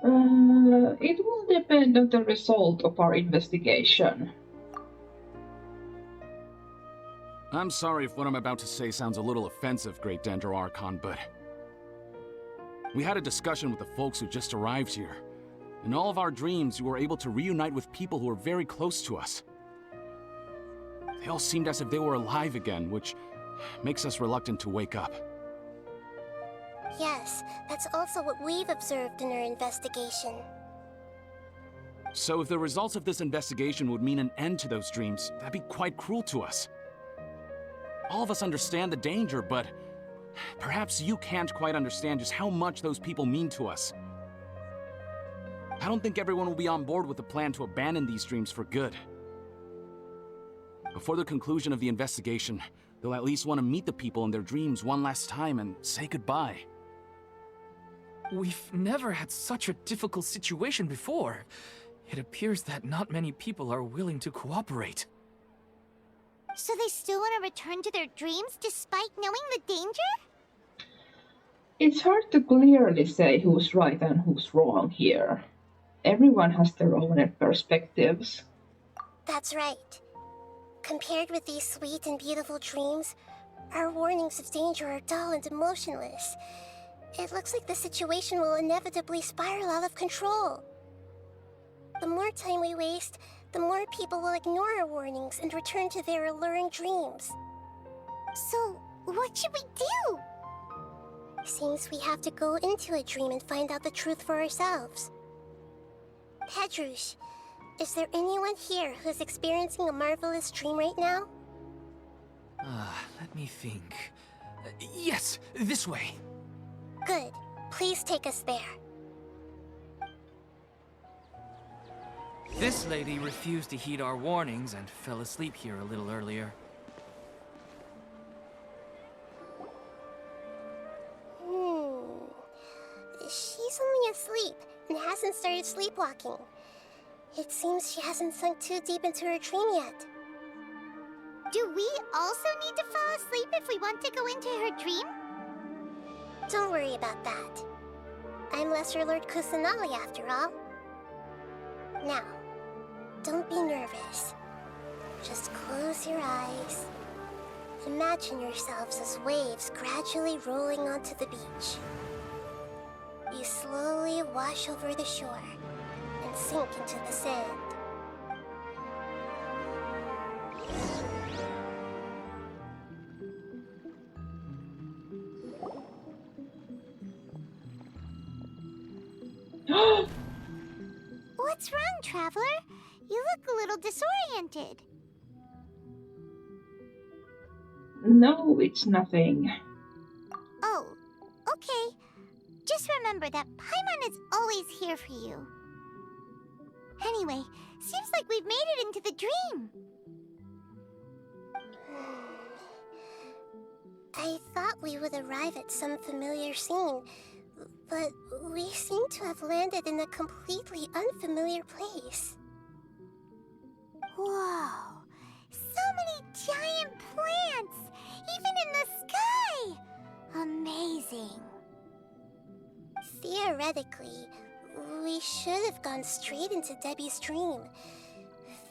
It will depend on the result of our investigation. I'm sorry if what I'm about to say sounds a little offensive, Great Dandro Archon, but... we had a discussion with the folks who just arrived here. In all of our dreams, we were able to reunite with people who were very close to us. They all seemed as if they were alive again, which makes us reluctant to wake up. Yes, that's also what we've observed in our investigation. So if the results of this investigation would mean an end to those dreams, that'd be quite cruel to us. All of us understand the danger, but perhaps you can't quite understand just how much those people mean to us. I don't think everyone will be on board with the plan to abandon these dreams for good. Before the conclusion of the investigation, they'll at least want to meet the people in their dreams one last time and say goodbye. We've never had such a difficult situation before. It appears that not many people are willing to cooperate. So they still want to return to their dreams despite knowing the danger? It's hard to clearly say who's right and who's wrong here. Everyone has their own perspectives. That's right. Compared with these sweet and beautiful dreams, our warnings of danger are dull and emotionless. It looks like the situation will inevitably spiral out of control. The more time we waste, the more people will ignore our warnings and return to their alluring dreams. So, what should we do? Seems we have to go into a dream and find out the truth for ourselves. Pedrush, is there anyone here who's experiencing a marvelous dream right now? Let me think. Yes, this way. Good. Please take us there. This lady refused to heed our warnings and fell asleep here a little earlier. She's only asleep and hasn't started sleepwalking. It seems she hasn't sunk too deep into her dream yet. Do we also need to fall asleep if we want to go into her dream? Don't worry about that. I'm Lesser Lord Kusanali after all. Now, don't be nervous. Just close your eyes. Imagine yourselves as waves gradually rolling onto the beach. You slowly wash over the shore and sink into the sand. What's wrong, Traveler? You look a little disoriented. No, it's nothing. Oh, okay. Just remember that Paimon is always here for you. Anyway, seems like we've made it into the dream. I thought we would arrive at some familiar scene, but we seem to have landed in a completely unfamiliar place. Whoa! So many giant plants! Even in the sky! Amazing. Theoretically, we should have gone straight into Debbie's dream.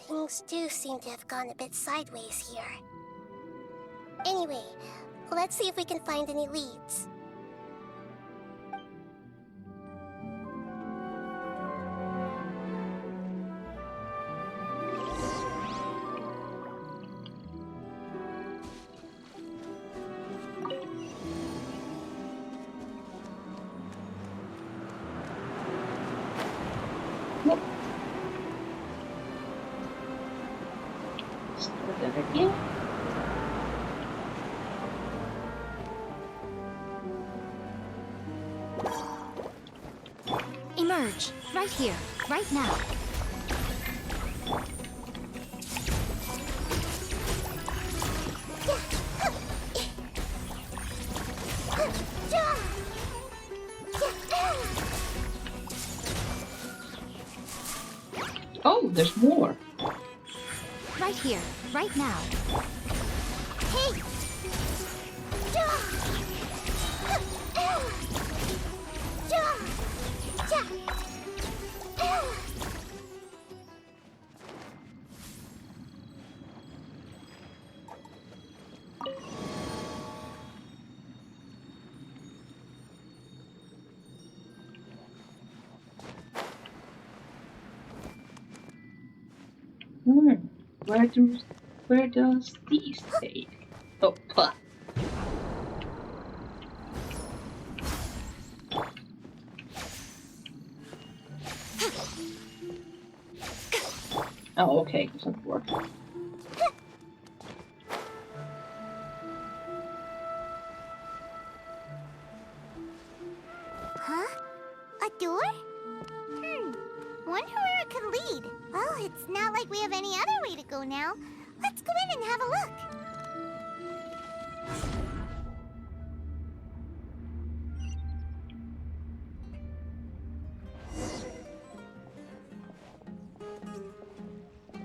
Things do seem to have gone a bit sideways here. Anyway, let's see if we can find any leads. Start that again. Emerge. Right here. Right now. Oh, there's more. Right here. Right now. Hey! Where does these take? Oh, pah. Oh, okay, doesn't work. Huh? A door? Wonder where it could lead. Well, it's not like we have any other way to go now. Let's go in and have a look.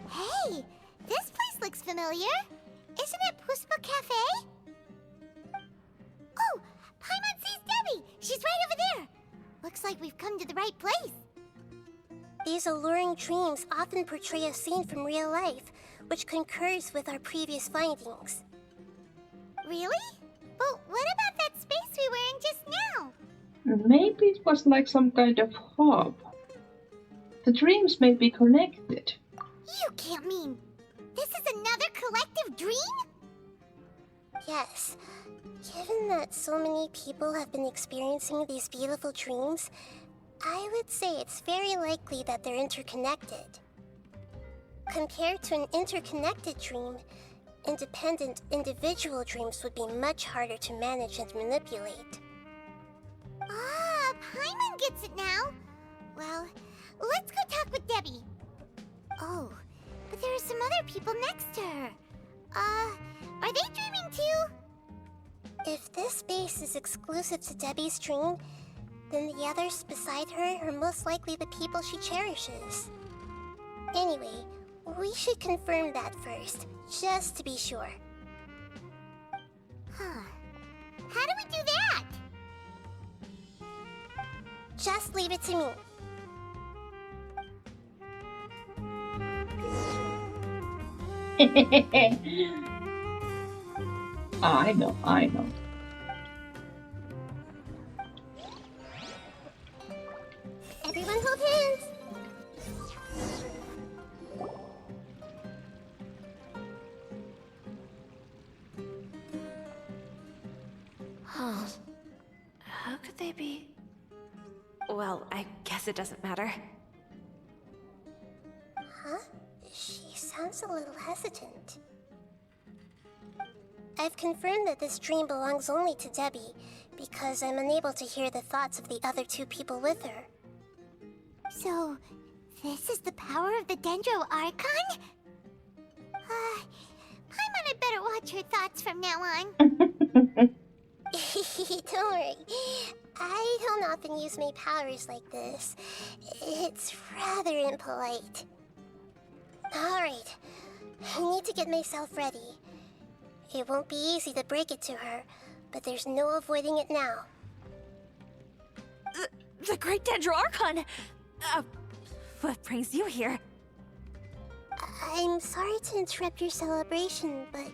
Hey, this place looks familiar. Isn't it Puspa Cafe? Oh, Paimon sees Debbie. She's right over there. Looks like we've come to the right place. These alluring dreams often portray a scene from real life, which concurs with our previous findings. Really? But what about that space we were in just now? Maybe it was like some kind of hub. The dreams may be connected. You can't mean this is another collective dream? Yes. Given that so many people have been experiencing these beautiful dreams, I would say it's very likely that they're interconnected. Compared to an interconnected dream, independent individual dreams would be much harder to manage and manipulate. Ah, Paimon gets it now. Well, let's go talk with Debbie. Oh, but there are some other people next to her. Are they dreaming too? If this space is exclusive to Debbie's dream, then the others beside her are most likely the people she cherishes. Anyway, we should confirm that first, just to be sure. Huh. How do we do that? Just leave it to me. I know. Everyone hold hands! Huh. How could they be? Well, I guess it doesn't matter. Huh? She sounds a little hesitant. I've confirmed that this dream belongs only to Debbie, because I'm unable to hear the thoughts of the other two people with her. So, this is the power of the Dendro Archon? Paimon had better watch her thoughts from now on. Don't worry. I don't often use my powers like this. It's rather impolite. Alright. I need to get myself ready. It won't be easy to break it to her, but there's no avoiding it now. The Great Dendro Archon! What brings you here? I'm sorry to interrupt your celebration, but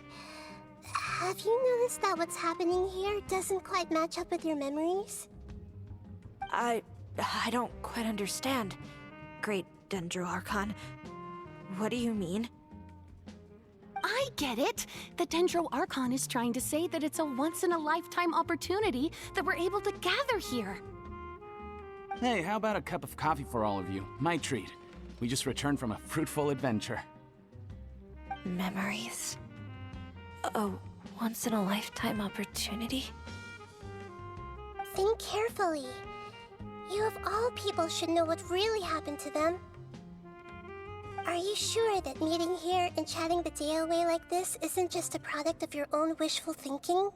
have you noticed that what's happening here doesn't quite match up with your memories? I don't quite understand. Great Dendro Archon. What do you mean? I get it! The Dendro Archon is trying to say that it's a once-in-a-lifetime opportunity that we're able to gather here. Hey, how about a cup of coffee for all of you? My treat. We just returned from a fruitful adventure. Memories. A once-in-a-lifetime opportunity? Think carefully. You of all people should know what really happened to them. Are you sure that meeting here and chatting the day away like this isn't just a product of your own wishful thinking?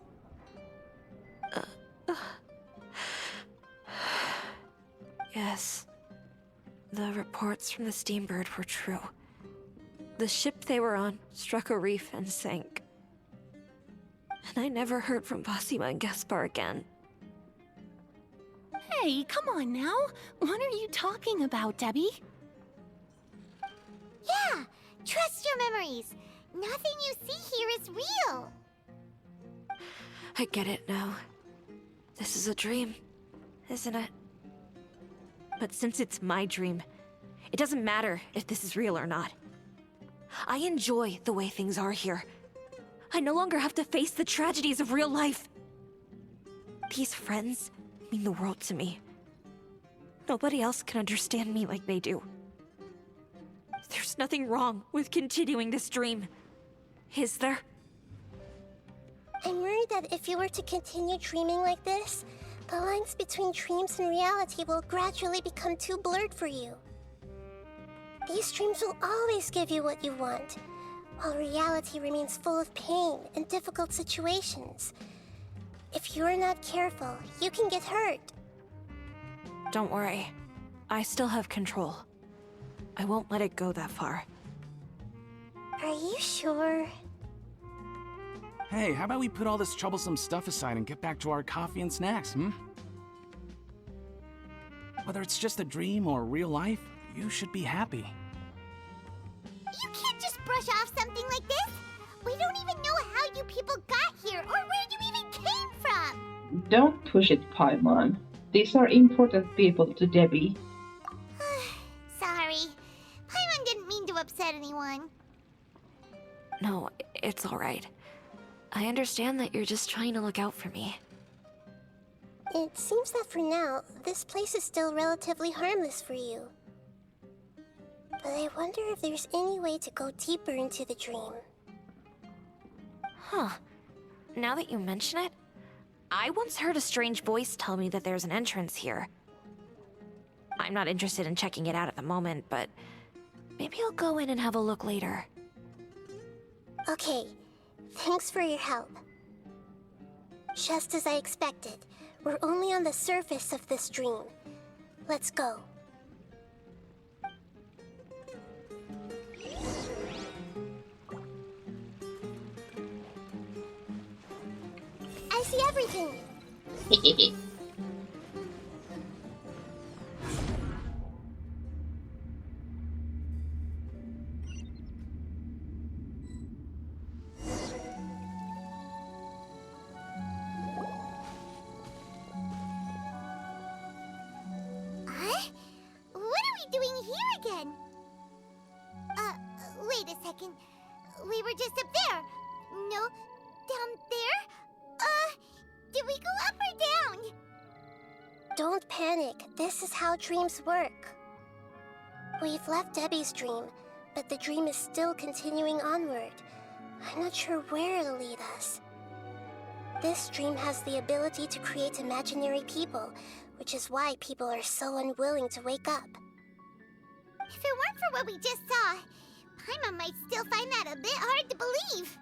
Yes. The reports from the Steambird were true. The ship they were on struck a reef and sank. And I never heard from Basima and Gaspar again. Hey, come on now. What are you talking about, Debbie? Yeah, trust your memories. Nothing you see here is real. I get it now. This is a dream, isn't it? But since it's my dream, it doesn't matter if this is real or not. I enjoy the way things are here. I no longer have to face the tragedies of real life. These friends mean the world to me. Nobody else can understand me like they do. There's nothing wrong with continuing this dream, is there? I'm worried that if you were to continue dreaming like this, the lines between dreams and reality will gradually become too blurred for you. These dreams will always give you what you want, while reality remains full of pain and difficult situations. If you're not careful, you can get hurt. Don't worry. I still have control. I won't let it go that far. Are you sure? Hey, how about we put all this troublesome stuff aside and get back to our coffee and snacks, Whether it's just a dream or real life, you should be happy. You can't just brush off something like this. We don't even know how you people got here or where you even came from. Don't push it, Paimon. These are important people to Debbie. Sorry. Paimon didn't mean to upset anyone. No, it's alright. I understand that you're just trying to look out for me. It seems that for now, this place is still relatively harmless for you. But I wonder if there's any way to go deeper into the dream. Huh. Now that you mention it, I once heard a strange voice tell me that there's an entrance here. I'm not interested in checking it out at the moment, but maybe I'll go in and have a look later. Okay, thanks for your help. Just as I expected, we're only on the surface of this dream. Let's go. I see everything. What are we doing here again? Wait a second. We were just up there. No, down there? Did we go up or down? Don't panic. This is how dreams work. We've left Debbie's dream, but the dream is still continuing onward. I'm not sure where it'll lead us. This dream has the ability to create imaginary people, which is why people are so unwilling to wake up. If it weren't for what we just saw, Paimon might still find that a bit hard to believe.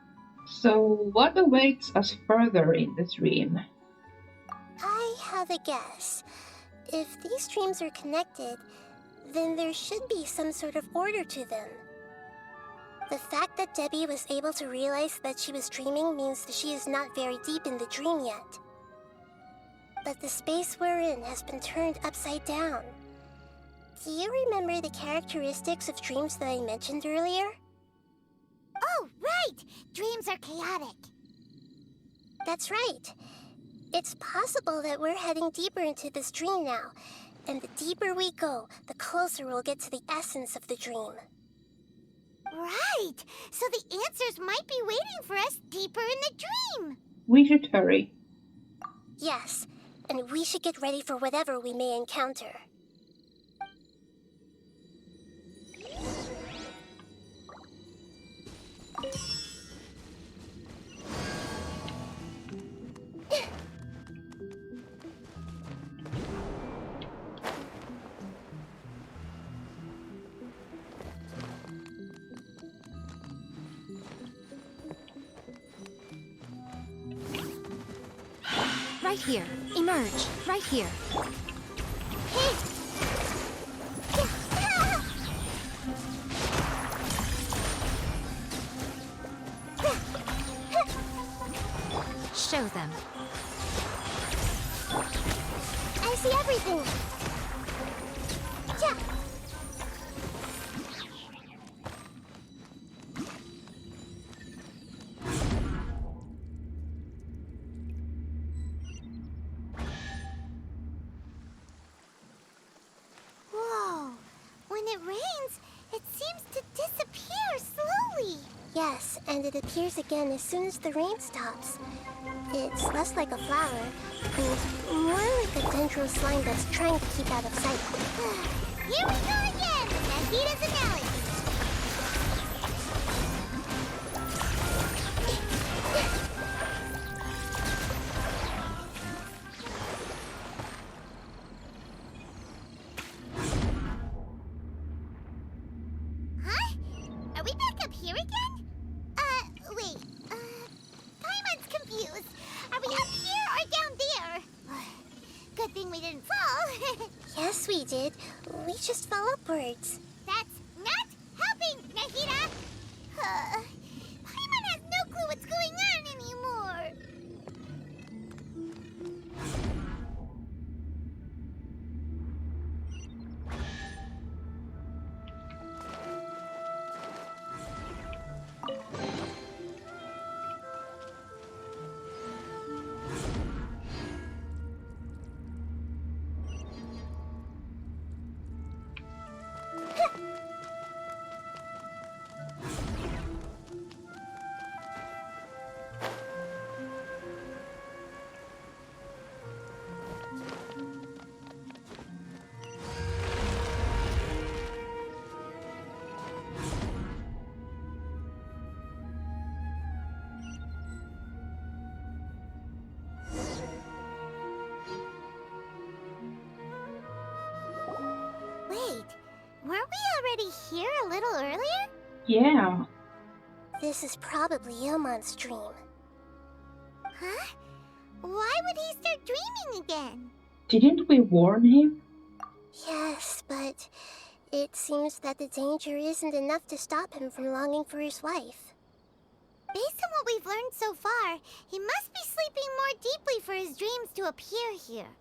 So, what awaits us further in the dream? I have a guess. If these dreams are connected, then there should be some sort of order to them. The fact that Debbie was able to realize that she was dreaming means that she is not very deep in the dream yet. But the space we're in has been turned upside down. Do you remember the characteristics of dreams that I mentioned earlier? Oh, right! Dreams are chaotic. That's right. It's possible that we're heading deeper into this dream now, and the deeper we go, the closer we'll get to the essence of the dream. Right! So the answers might be waiting for us deeper in the dream. We should hurry. Yes, and we should get ready for whatever we may encounter. Right here. Emerge. Right here. Hey! Show them. I see everything. Yeah. Whoa. When it rains, it seems to disappear slowly. Yes, and it appears again as soon as the rain stops. It's less like a flower, and more like a dendro slime that's trying to keep out of sight. Here we go again with Nahida's analogy. Huh? Are we back up here again? Wait. Paimon's confused. Are we up here or down there? Good thing we didn't fall. Yes, we did. We just fell upwards. That's not helping, Nahida! Paimon has no clue what's going on anymore. Wait, weren't we already here a little earlier? Yeah. This is probably Ilmon's dream. Huh? Why would he start dreaming again? Didn't we warn him? Yes, but it seems that the danger isn't enough to stop him from longing for his wife. Based on what we've learned so far, he must be sleeping more deeply for his dreams to appear here.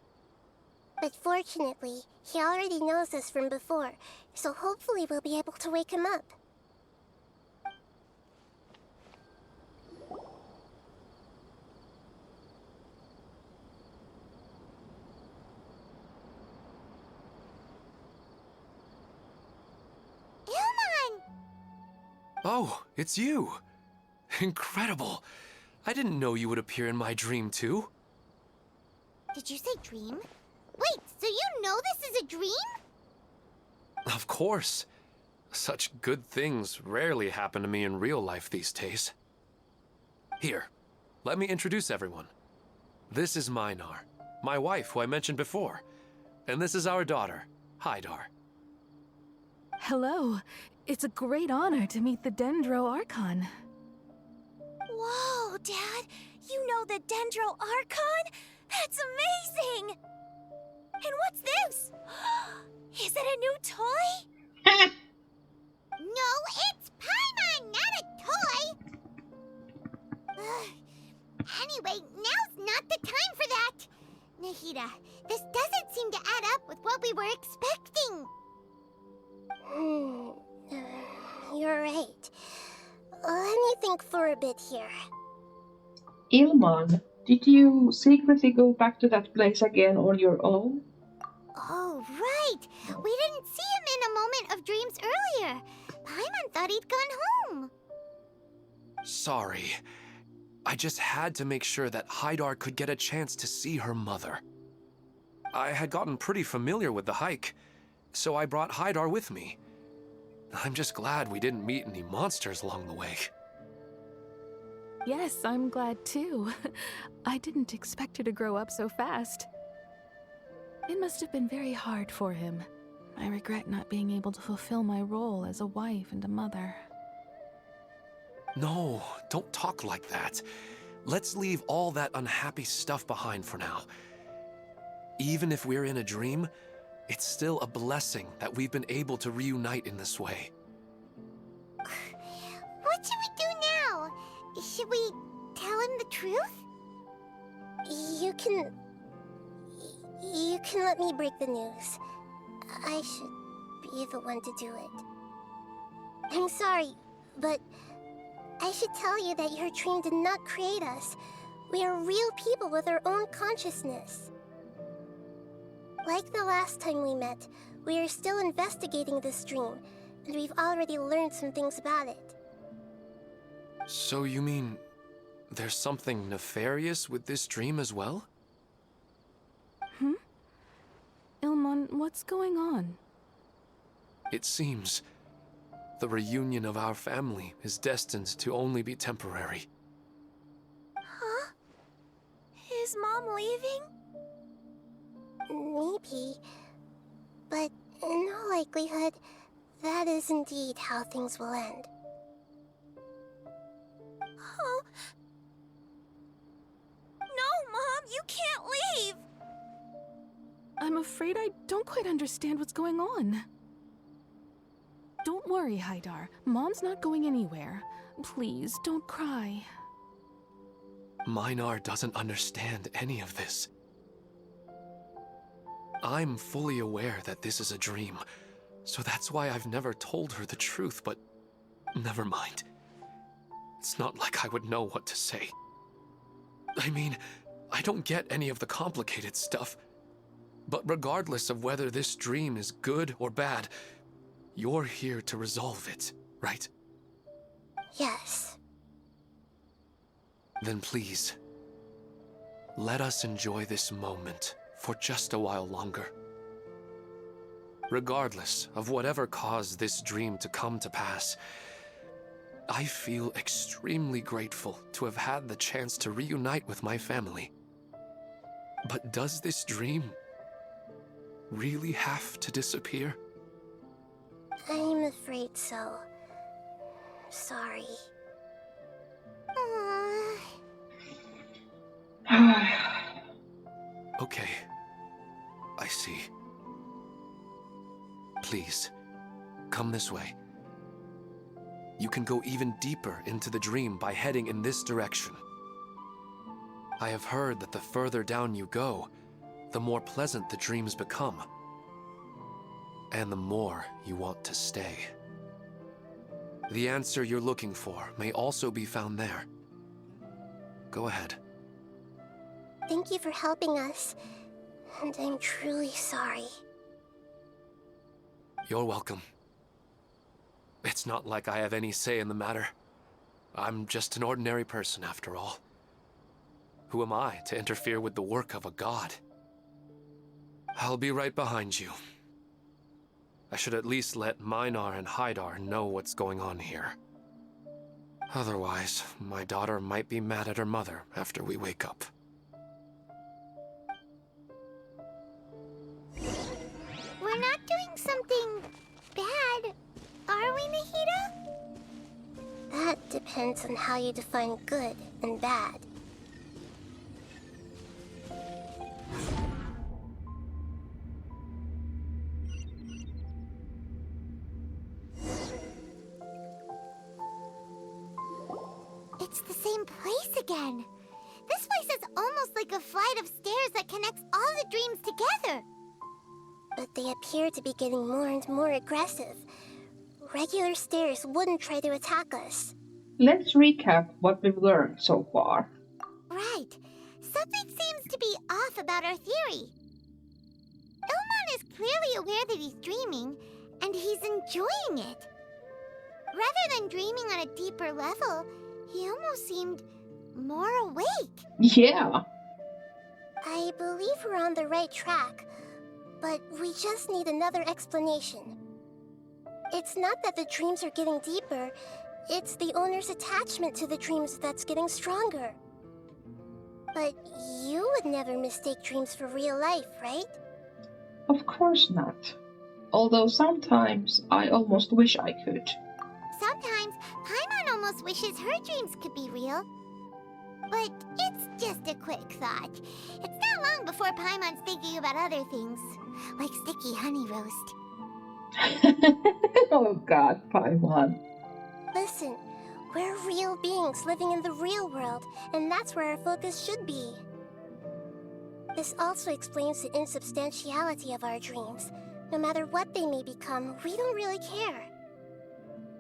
But fortunately, he already knows us from before, so hopefully we'll be able to wake him up. Ilmon! Oh, it's you. Incredible. I didn't know you would appear in my dream, too. Did you say dream? Wait, so you know this is a dream? Of course. Such good things rarely happen to me in real life these days. Here, let me introduce everyone. This is Minar, my wife who I mentioned before. And this is our daughter, Hydar. Hello. It's a great honor to meet the Dendro Archon. Whoa, Dad! You know the Dendro Archon? That's amazing! And what's this? Is it a new toy? No, it's Paimon, not a toy! Anyway, now's not the time for that! Nahida, this doesn't seem to add up with what we were expecting. You're right. Let me think for a bit here. Ilmon, did you secretly go back to that place again on your own? Oh, right! We didn't see him in a moment of dreams earlier. Paimon thought he'd gone home. Sorry. I just had to make sure that Hydar could get a chance to see her mother. I had gotten pretty familiar with the hike, so I brought Hydar with me. I'm just glad we didn't meet any monsters along the way. Yes, I'm glad too. I didn't expect her to grow up so fast. It must have been very hard for him. I regret not being able to fulfill my role as a wife and a mother. No, don't talk like that. Let's leave all that unhappy stuff behind for now. Even if we're in a dream, it's still a blessing that we've been able to reunite in this way. What should we do now? Should we tell him the truth? You can... You can let me break the news. I should be the one to do it. I'm sorry, but I should tell you that your dream did not create us. We are real people with our own consciousness. Like the last time we met, we are still investigating this dream, and we've already learned some things about it. So you mean there's something nefarious with this dream as well? Ilmon, what's going on? It seems the reunion of our family is destined to only be temporary. Huh? Is Mom leaving? Maybe. But in all likelihood, that is indeed how things will end. Oh. No, Mom, you can't leave! I'm afraid I don't quite understand what's going on. Don't worry, Haidar. Mom's not going anywhere. Please, don't cry. Minar doesn't understand any of this. I'm fully aware that this is a dream, so that's why I've never told her the truth, but never mind. It's not like I would know what to say. I mean, I don't get any of the complicated stuff. But regardless of whether this dream is good or bad, you're here to resolve it, right? Yes. Then please, let us enjoy this moment for just a while longer. Regardless of whatever caused this dream to come to pass, I feel extremely grateful to have had the chance to reunite with my family. But does this dream really have to disappear? I'm afraid so. Sorry. Okay, I see. Please, come this way. You can go even deeper into the dream by heading in this direction. I have heard that the further down you go, the more pleasant the dreams become. And the more you want to stay. The answer you're looking for may also be found there. Go ahead. Thank you for helping us, and I'm truly sorry. You're welcome. It's not like I have any say in the matter. I'm just an ordinary person, after all. Who am I to interfere with the work of a god? I'll be right behind you. I should at least let Minar and Haidar know what's going on here. Otherwise, my daughter might be mad at her mother after we wake up. We're not doing something bad, are we, Nahida? That depends on how you define good and bad. It's the same place again. This place is almost like a flight of stairs that connects all the dreams together. But they appear to be getting more and more aggressive. Regular stairs wouldn't try to attack us. Let's recap what we've learned so far. Right. Something seems to be off about our theory. Ilmon is clearly aware that he's dreaming, and he's enjoying it. Rather than dreaming on a deeper level, he almost seemed more awake. Yeah. I believe we're on the right track, but we just need another explanation. It's not that the dreams are getting deeper, it's the owner's attachment to the dreams that's getting stronger. But you would never mistake dreams for real life, right? Of course not. Although sometimes I almost wish I could. Sometimes, Paimon almost wishes her dreams could be real. But it's just a quick thought. It's not long before Paimon's thinking about other things, like sticky honey roast. Oh god, Paimon. Listen, we're real beings living in the real world, and that's where our focus should be. This also explains the insubstantiality of our dreams. No matter what they may become, we don't really care.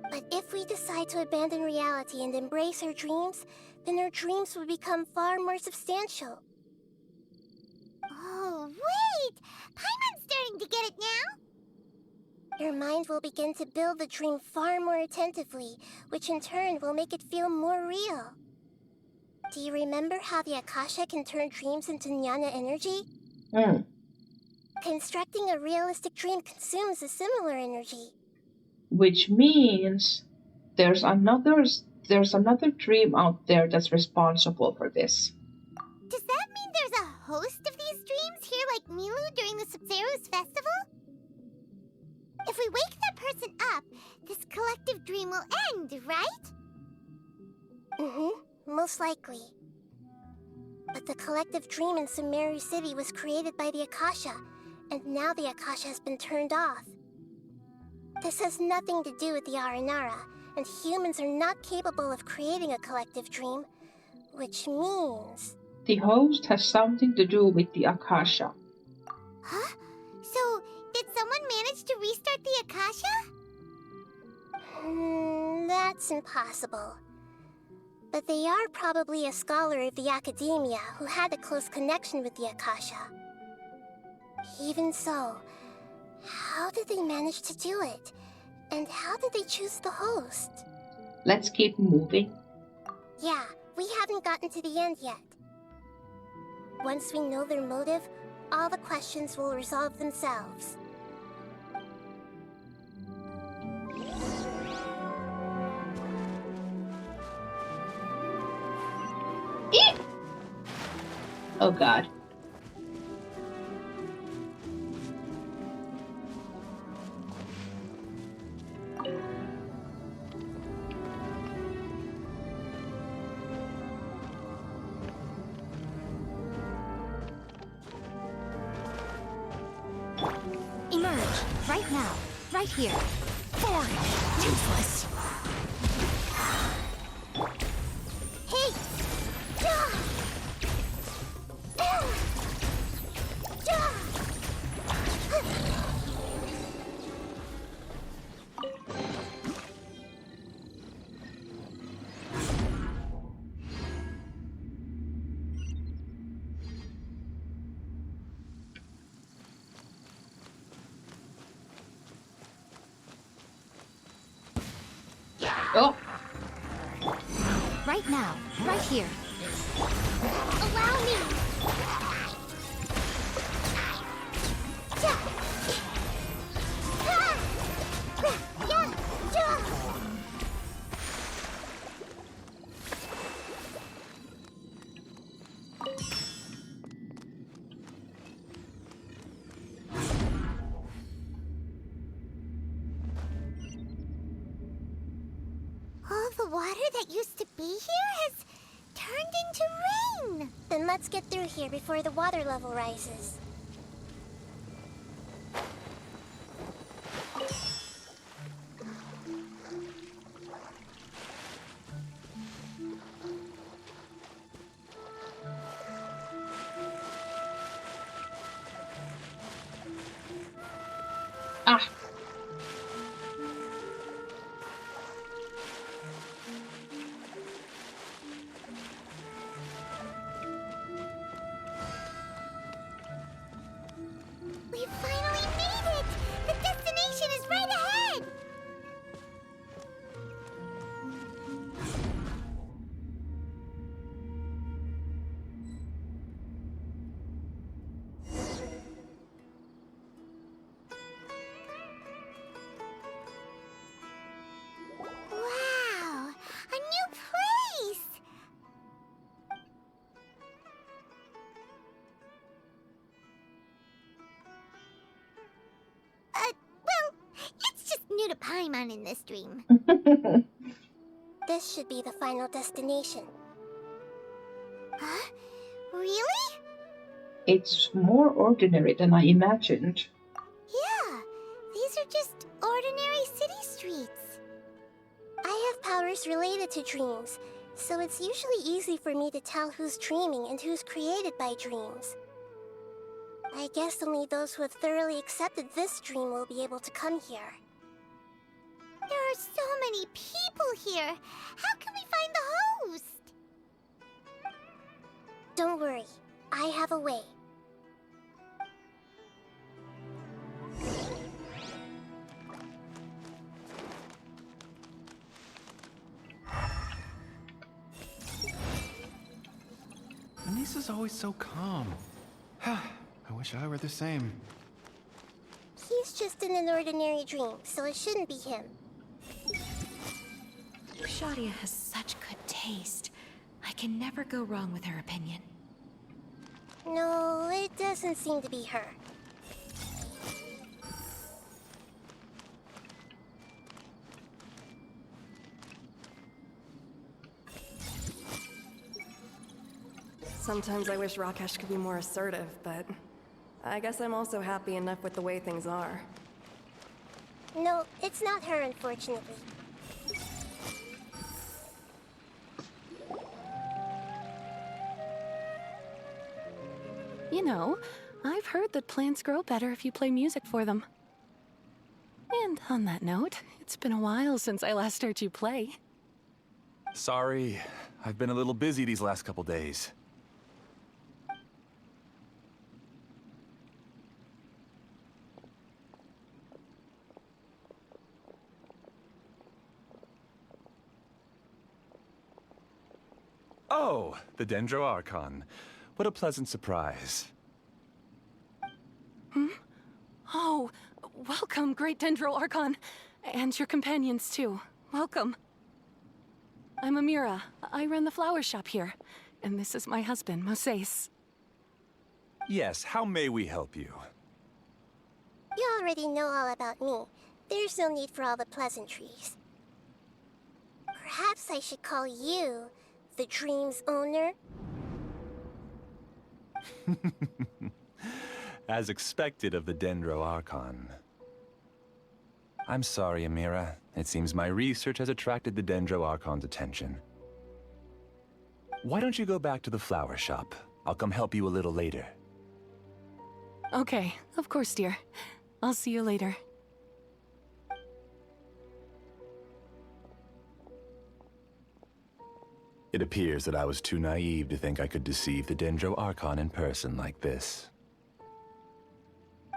But if we decide to abandon reality and embrace our dreams, then our dreams will become far more substantial. Oh, wait! Paimon's starting to get it now! Your mind will begin to build the dream far more attentively, which in turn will make it feel more real. Do you remember how the Akasha can turn dreams into jnana energy? Constructing a realistic dream consumes a similar energy. Which means there's another dream out there that's responsible for this. Does that mean there's a host of these dreams here like Milu during the Sub-Zero's festival? If we wake that person up, this collective dream will end, right? Most likely. But the collective dream in Sumeru City was created by the Akasha, and now the Akasha has been turned off. This has nothing to do with the Aranara, and humans are not capable of creating a collective dream, which means... The host has something to do with the Akasha. Huh? So, did someone manage to restart the Akasha? That's impossible. But they are probably a scholar of the academia who had a close connection with the Akasha. Even so, how did they manage to do it? And how did they choose the host? Let's keep moving. Yeah, we haven't gotten to the end yet. Once we know their motive, all the questions will resolve themselves. Oh god. Emerge, right now, right here. Boring, useless. Hey! Oh! Right now, right here. Allow me! All the water that used to be here has turned into rain! Then let's get through here before the water level rises. Ah! We finally made it! The destination is right ahead! Wow! A new place! Well, it's just new to Paimon in this dream. This should be the final destination. Huh? Really? It's more ordinary than I imagined. Yeah, these are just ordinary city streets. I have powers related to dreams, so it's usually easy for me to tell who's dreaming and who's created by dreams. I guess only those who have thoroughly accepted this dream will be able to come here. There are so many people here. How can we find the host? Don't worry, I have a way. Lisa's always so calm. I wish I were the same. He's just in an ordinary dream, so it shouldn't be him. Shadia has such good taste. I can never go wrong with her opinion. No, it doesn't seem to be her. Sometimes I wish Rakesh could be more assertive, but I guess I'm also happy enough with the way things are. No, it's not her, unfortunately. You know, I've heard that plants grow better if you play music for them. And on that note, it's been a while since I last heard you play. Sorry, I've been a little busy these last couple days. Oh, the Dendro Archon. What a pleasant surprise. Oh, welcome, Great Dendro Archon. And your companions, too. Welcome. I'm Amira. I run the flower shop here. And this is my husband, Moses. Yes, how may we help you? You already know all about me. There's no need for all the pleasantries. Perhaps I should call you the dream's owner? As expected of the Dendro Archon. I'm sorry, Amira. It seems my research has attracted the Dendro Archon's attention. Why don't you go back to the flower shop? I'll come help you a little later. Okay, of course, dear. I'll see you later. It appears that I was too naive to think I could deceive the Dendro Archon in person like this.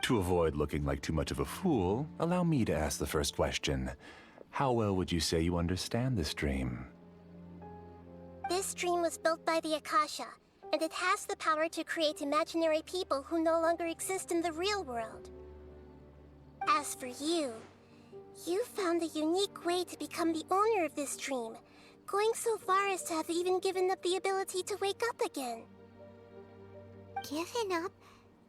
To avoid looking like too much of a fool, allow me to ask the first question. How well would you say you understand this dream? This dream was built by the Akasha, and it has the power to create imaginary people who no longer exist in the real world. As for you, you found a unique way to become the owner of this dream, going so far as to have even given up the ability to wake up again. Given up?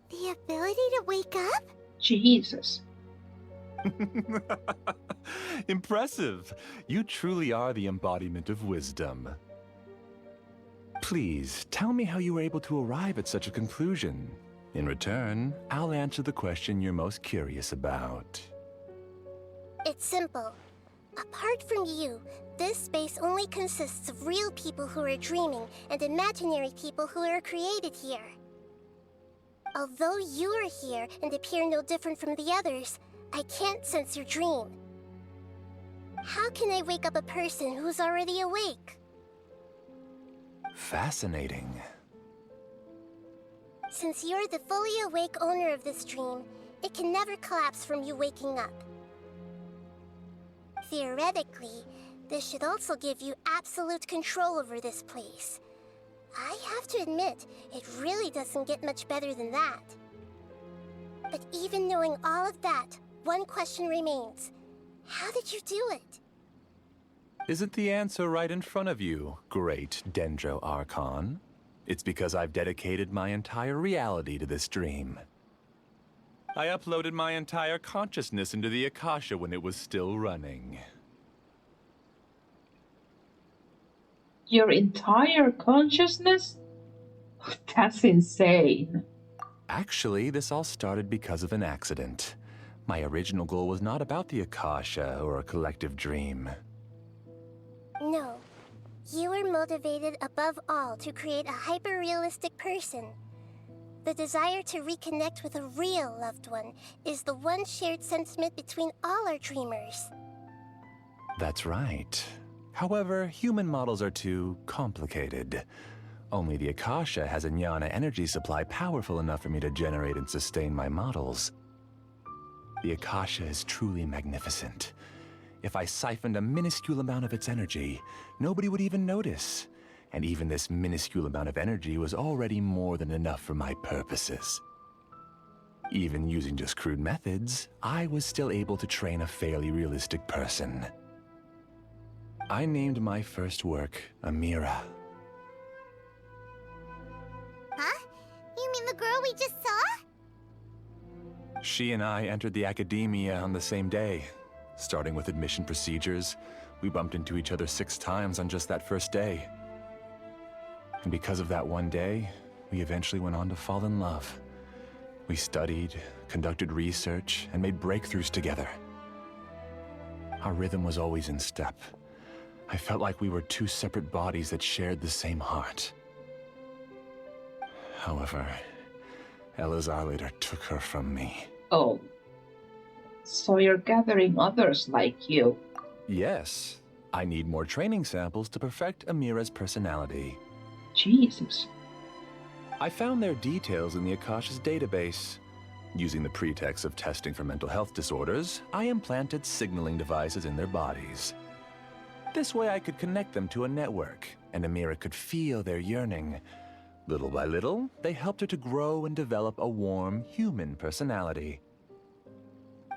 The ability to wake up? Jesus. Impressive! You truly are the embodiment of wisdom. Please, tell me how you were able to arrive at such a conclusion. In return, I'll answer the question you're most curious about. It's simple. Apart from you, this space only consists of real people who are dreaming and imaginary people who are created here. Although you are here and appear no different from the others, I can't sense your dream. How can I wake up a person who's already awake? Fascinating. Since you're the fully awake owner of this dream, it can never collapse from you waking up. Theoretically, this should also give you absolute control over this place. I have to admit, it really doesn't get much better than that. But even knowing all of that, one question remains. How did you do it? Isn't the answer right in front of you, great Dendro Archon? It's because I've dedicated my entire reality to this dream. I uploaded my entire consciousness into the Akasha when it was still running. Your entire consciousness? That's insane. Actually, this all started because of an accident. My original goal was not about the Akasha or a collective dream. No. You were motivated above all to create a hyper-realistic person. The desire to reconnect with a real loved one is the one shared sentiment between all our dreamers. That's right. However, human models are too complicated. Only the Akasha has a jnana energy supply powerful enough for me to generate and sustain my models. The Akasha is truly magnificent. If I siphoned a minuscule amount of its energy, nobody would even notice. And even this minuscule amount of energy was already more than enough for my purposes. Even using just crude methods, I was still able to train a fairly realistic person. I named my first work Amira. Huh? You mean the girl we just saw? She and I entered the academia on the same day. Starting with admission procedures, we bumped into each other 6 times on just that first day. And because of that one day, we eventually went on to fall in love. We studied, conducted research, and made breakthroughs together. Our rhythm was always in step. I felt like we were 2 separate bodies that shared the same heart. However, Elazar later took her from me. Oh. So you're gathering others like you? Yes. I need more training samples to perfect Amira's personality. Jesus. I found their details in the Akasha's database. Using the pretext of testing for mental health disorders, I implanted signaling devices in their bodies. This way I could connect them to a network, and Amira could feel their yearning. Little by little, they helped her to grow and develop a warm, human personality.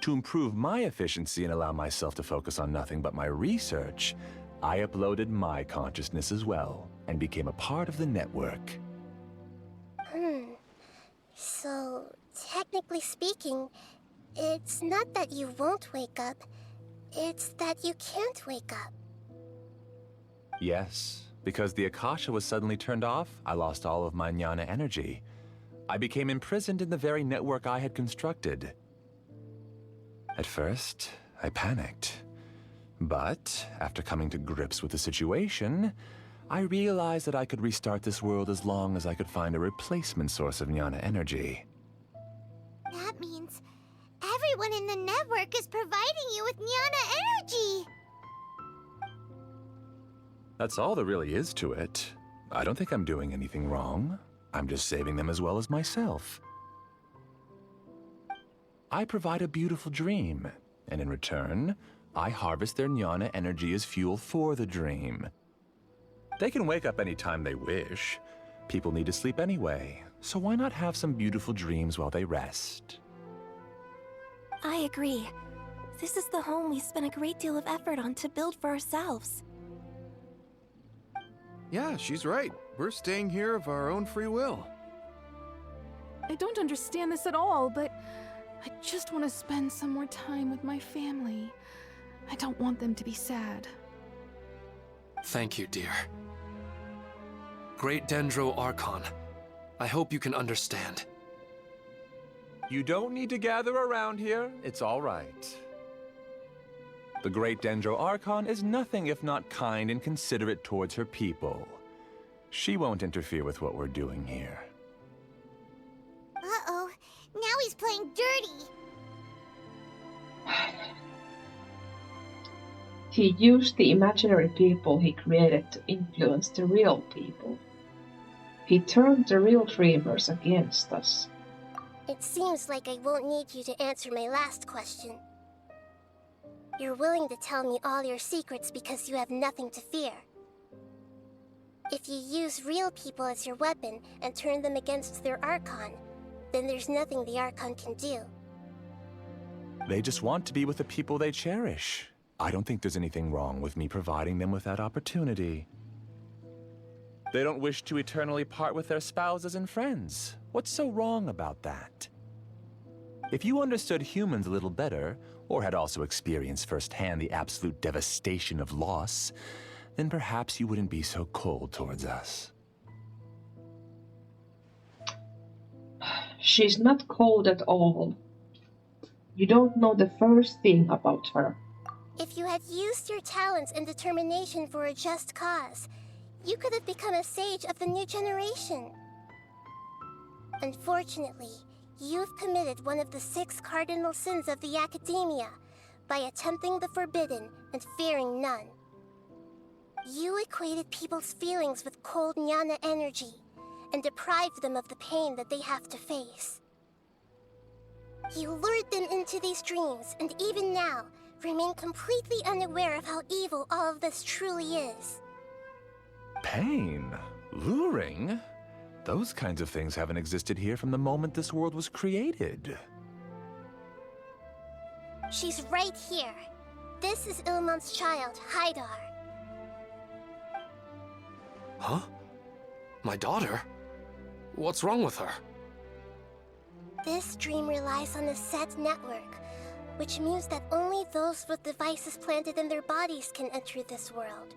To improve my efficiency and allow myself to focus on nothing but my research, I uploaded my consciousness as well, and became a part of the network. So, technically speaking, it's not that you won't wake up, it's that you can't wake up. Yes, because the Akasha was suddenly turned off, I lost all of my jnana energy. I became imprisoned in the very network I had constructed. At first, I panicked. But, after coming to grips with the situation, I realized that I could restart this world as long as I could find a replacement source of jnana energy. That means everyone in the network is providing you with jnana energy! That's all there really is to it. I don't think I'm doing anything wrong. I'm just saving them as well as myself. I provide a beautiful dream, and in return, I harvest their jnana energy as fuel for the dream. They can wake up anytime they wish. People need to sleep anyway, so why not have some beautiful dreams while they rest? I agree. This is the home we spent a great deal of effort on to build for ourselves. Yeah, she's right. We're staying here of our own free will. I don't understand this at all, but I just want to spend some more time with my family. I don't want them to be sad. Thank you, dear. Great Dendro Archon, I hope you can understand. You don't need to gather around here. It's all right. The Great Dendro Archon is nothing if not kind and considerate towards her people. She won't interfere with what we're doing here. Uh-oh, now he's playing dirty. He used the imaginary people he created to influence the real people. He turned the real dreamers against us. It seems like I won't need you to answer my last question. You're willing to tell me all your secrets because you have nothing to fear. If you use real people as your weapon and turn them against their Archon, then there's nothing the Archon can do. They just want to be with the people they cherish. I don't think there's anything wrong with me providing them with that opportunity. They don't wish to eternally part with their spouses and friends. What's so wrong about that? If you understood humans a little better, or had also experienced firsthand the absolute devastation of loss, then perhaps you wouldn't be so cold towards us. She's not cold at all. You don't know the first thing about her. If you had used your talents and determination for a just cause, you could have become a sage of the new generation. Unfortunately, you've committed one of the 6 cardinal sins of the Academia by attempting the forbidden and fearing none. You equated people's feelings with cold Jnana energy and deprived them of the pain that they have to face. You lured them into these dreams, and even now, remain completely unaware of how evil all of this truly is. Pain? Luring? Those kinds of things haven't existed here from the moment this world was created. She's right here. This is Ilmon's child, Haidar. Huh? My daughter? What's wrong with her? This dream relies on a set network, which means that only those with devices planted in their bodies can enter this world.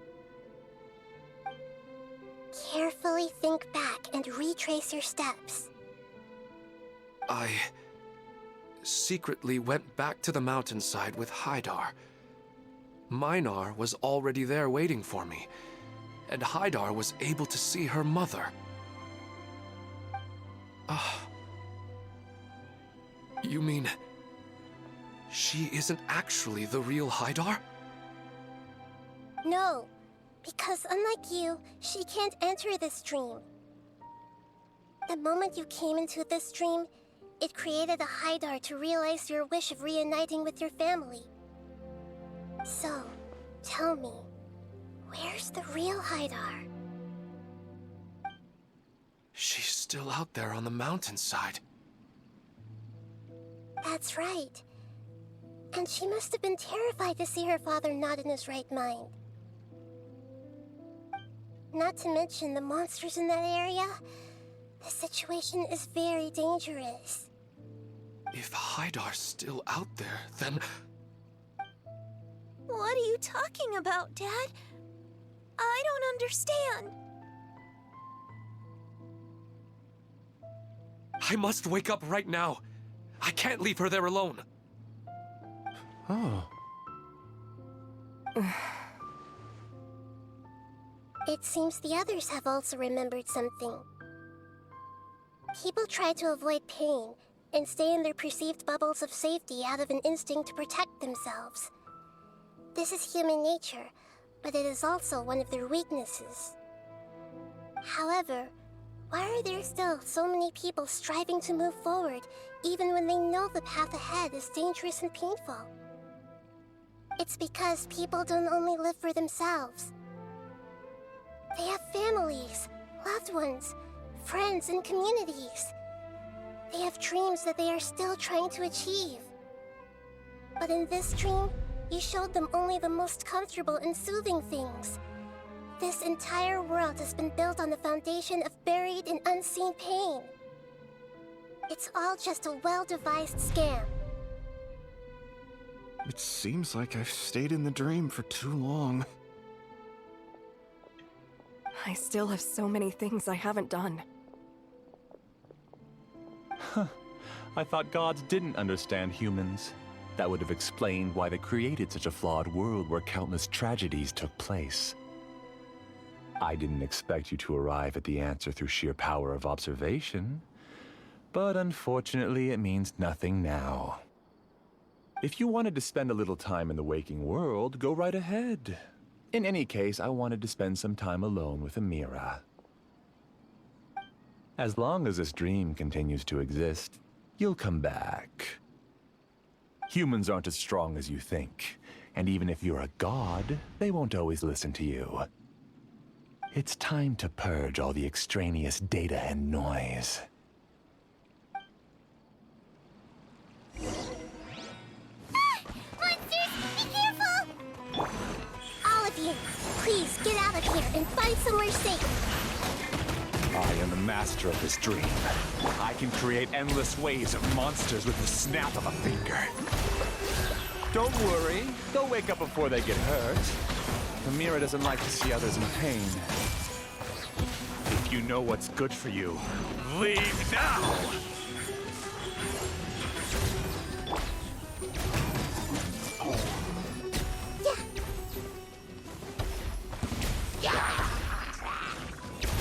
Carefully think back and retrace your steps. I secretly went back to the mountainside with Haidar. Minar was already there waiting for me, and Haidar was able to see her mother. You mean she isn't actually the real Haidar? No, because unlike you, she can't enter this dream. The moment you came into this dream, it created a Haidar to realize your wish of reuniting with your family. So, tell me, where's the real Haidar? She's still out there on the mountainside. That's right. And she must have been terrified to see her father not in his right mind. Not to mention the monsters in that area. The situation is very dangerous. If Haidar's still out there, then... What are you talking about, Dad? I don't understand. I must wake up right now. I can't leave her there alone. Oh. It seems the others have also remembered something. People try to avoid pain and stay in their perceived bubbles of safety out of an instinct to protect themselves. This is human nature, but it is also one of their weaknesses. However, why are there still so many people striving to move forward, even when they know the path ahead is dangerous and painful? It's because people don't only live for themselves. They have families, loved ones, friends, and communities. They have dreams that they are still trying to achieve. But in this dream, you showed them only the most comfortable and soothing things. This entire world has been built on the foundation of buried and unseen pain. It's all just a well-devised scam. It seems like I've stayed in the dream for too long. I still have so many things I haven't done. Huh. I thought gods didn't understand humans. That would have explained why they created such a flawed world where countless tragedies took place. I didn't expect you to arrive at the answer through sheer power of observation. But unfortunately, it means nothing now. If you wanted to spend a little time in the waking world, go right ahead. In any case, I wanted to spend some time alone with Amira. As long as this dream continues to exist, you'll come back. Humans aren't as strong as you think, and even if you're a god, they won't always listen to you. It's time to purge all the extraneous data and noise. Monsters, be careful! All of you, please get out of here and find somewhere safe. I am the master of this dream. I can create endless waves of monsters with the snap of a finger. Don't worry, they'll wake up before they get hurt. Amira doesn't like to see others in pain. If you know what's good for you, leave now!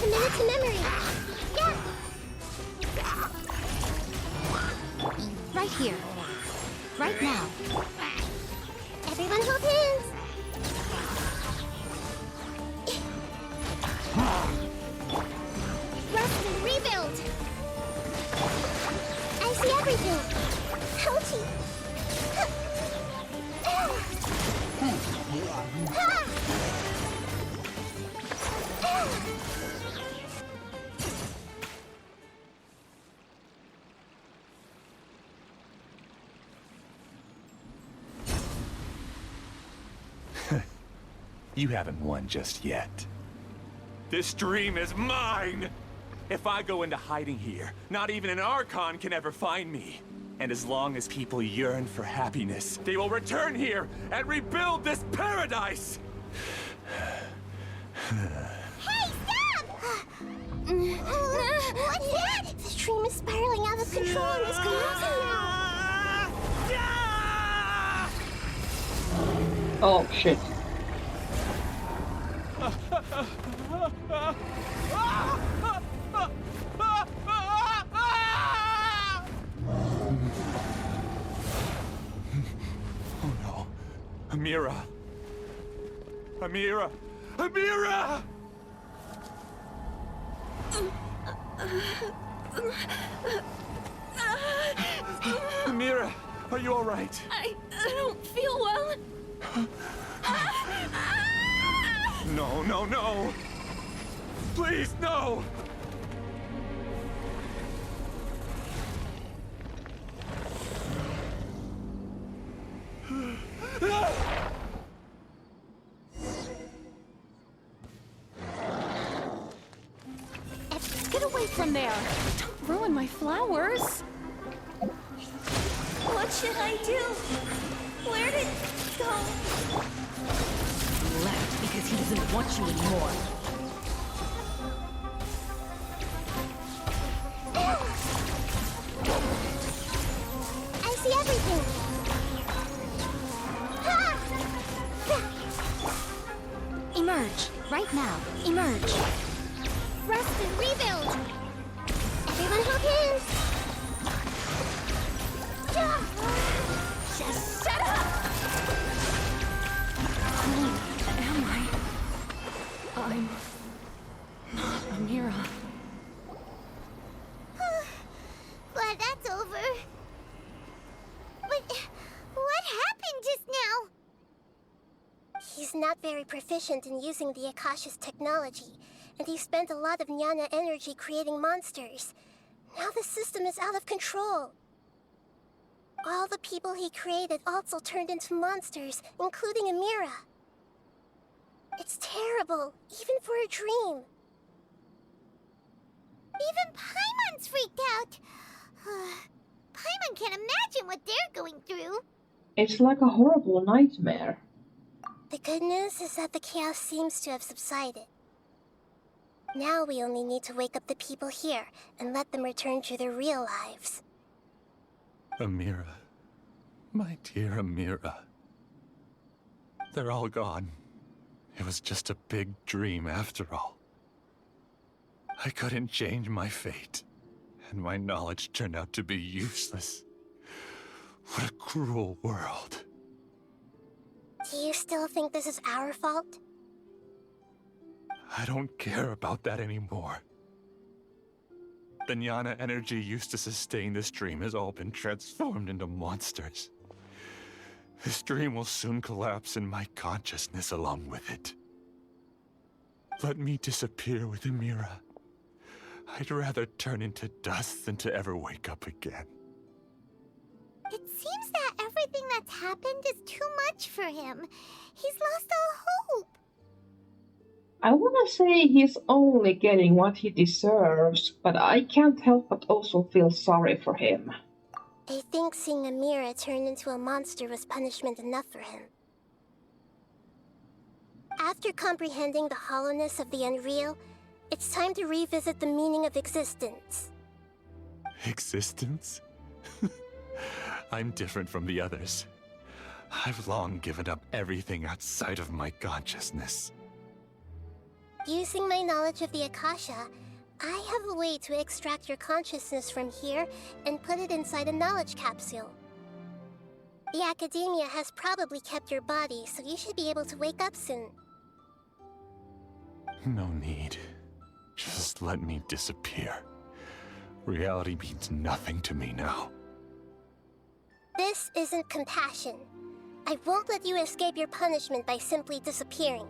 A minute to memory. Yeah. right now. Everyone hold hands! Rest and rebuild! I see everything! Ouchie! You haven't won just yet. This dream is mine! If I go into hiding here, not even an Archon can ever find me. And as long as people yearn for happiness, they will return here and rebuild this paradise! Hey, stop! What's that? The dream is spiraling out of control and is collapsing now! Oh shit. Oh no. Amira! Amira! Amira! Amira, are you all right? I don't feel well. No, no, no! Please, no! Get away from there! Don't ruin my flowers! What should I do? Where did it go? He left because he doesn't want you anymore. I see everything! Emerge, right now. Emerge. Rest and rebuild! Everyone hold hands! Just shut up! Who am I? I'm not Amira. Glad that's over. But what happened just now? He's not very proficient in using the Akasha's technology, and he spent a lot of Jnana energy creating monsters. Now the system is out of control. All the people he created also turned into monsters, including Amira. It's terrible, even for a dream. Even Paimon's freaked out. Paimon can't imagine what they're going through. It's like a horrible nightmare. The good news is that the chaos seems to have subsided. Now we only need to wake up the people here and let them return to their real lives. Amira. My dear Amira. They're all gone. It was just a big dream after all. I couldn't change my fate, and my knowledge turned out to be useless. What a cruel world. Do you still think this is our fault? I don't care about that anymore. The Jnana energy used to sustain this dream has all been transformed into monsters. This dream will soon collapse and my consciousness along with it. Let me disappear with Amira. I'd rather turn into dust than to ever wake up again. It seems that everything that's happened is too much for him. He's lost all hope. I wanna say he's only getting what he deserves, but I can't help but also feel sorry for him. I think seeing Amira turn into a monster was punishment enough for him. After comprehending the hollowness of the unreal, it's time to revisit the meaning of existence. Existence? I'm different from the others. I've long given up everything outside of my consciousness. Using my knowledge of the Akasha, I have a way to extract your consciousness from here and put it inside a knowledge capsule. The Academia has probably kept your body, so you should be able to wake up soon. No need. Just let me disappear. Reality means nothing to me now. This isn't compassion. I won't let you escape your punishment by simply disappearing.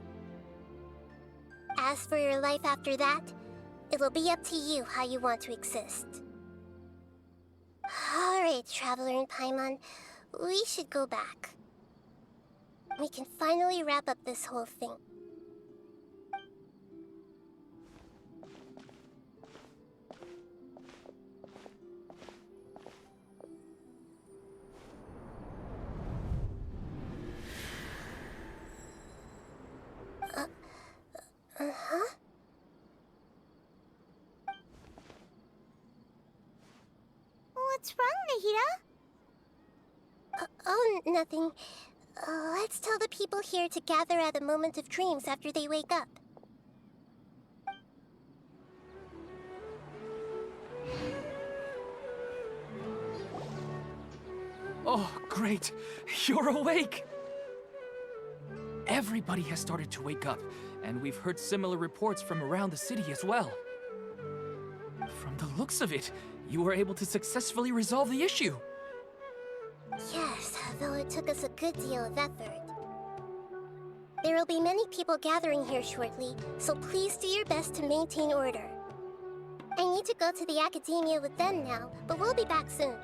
As for your life after that, it'll be up to you how you want to exist. Alright, Traveler and Paimon, we should go back. We can finally wrap up this whole thing. Uh-huh. What's wrong, Nahida? Oh, nothing. Let's tell the people here to gather at a moment of dreams after they wake up. Oh, great! You're awake! Everybody has started to wake up, and we've heard similar reports from around the city as well. From the looks of it, you were able to successfully resolve the issue. Yes, though it took us a good deal of effort. There will be many people gathering here shortly, so please do your best to maintain order. I need to go to the Academia with them now, but we'll be back soon.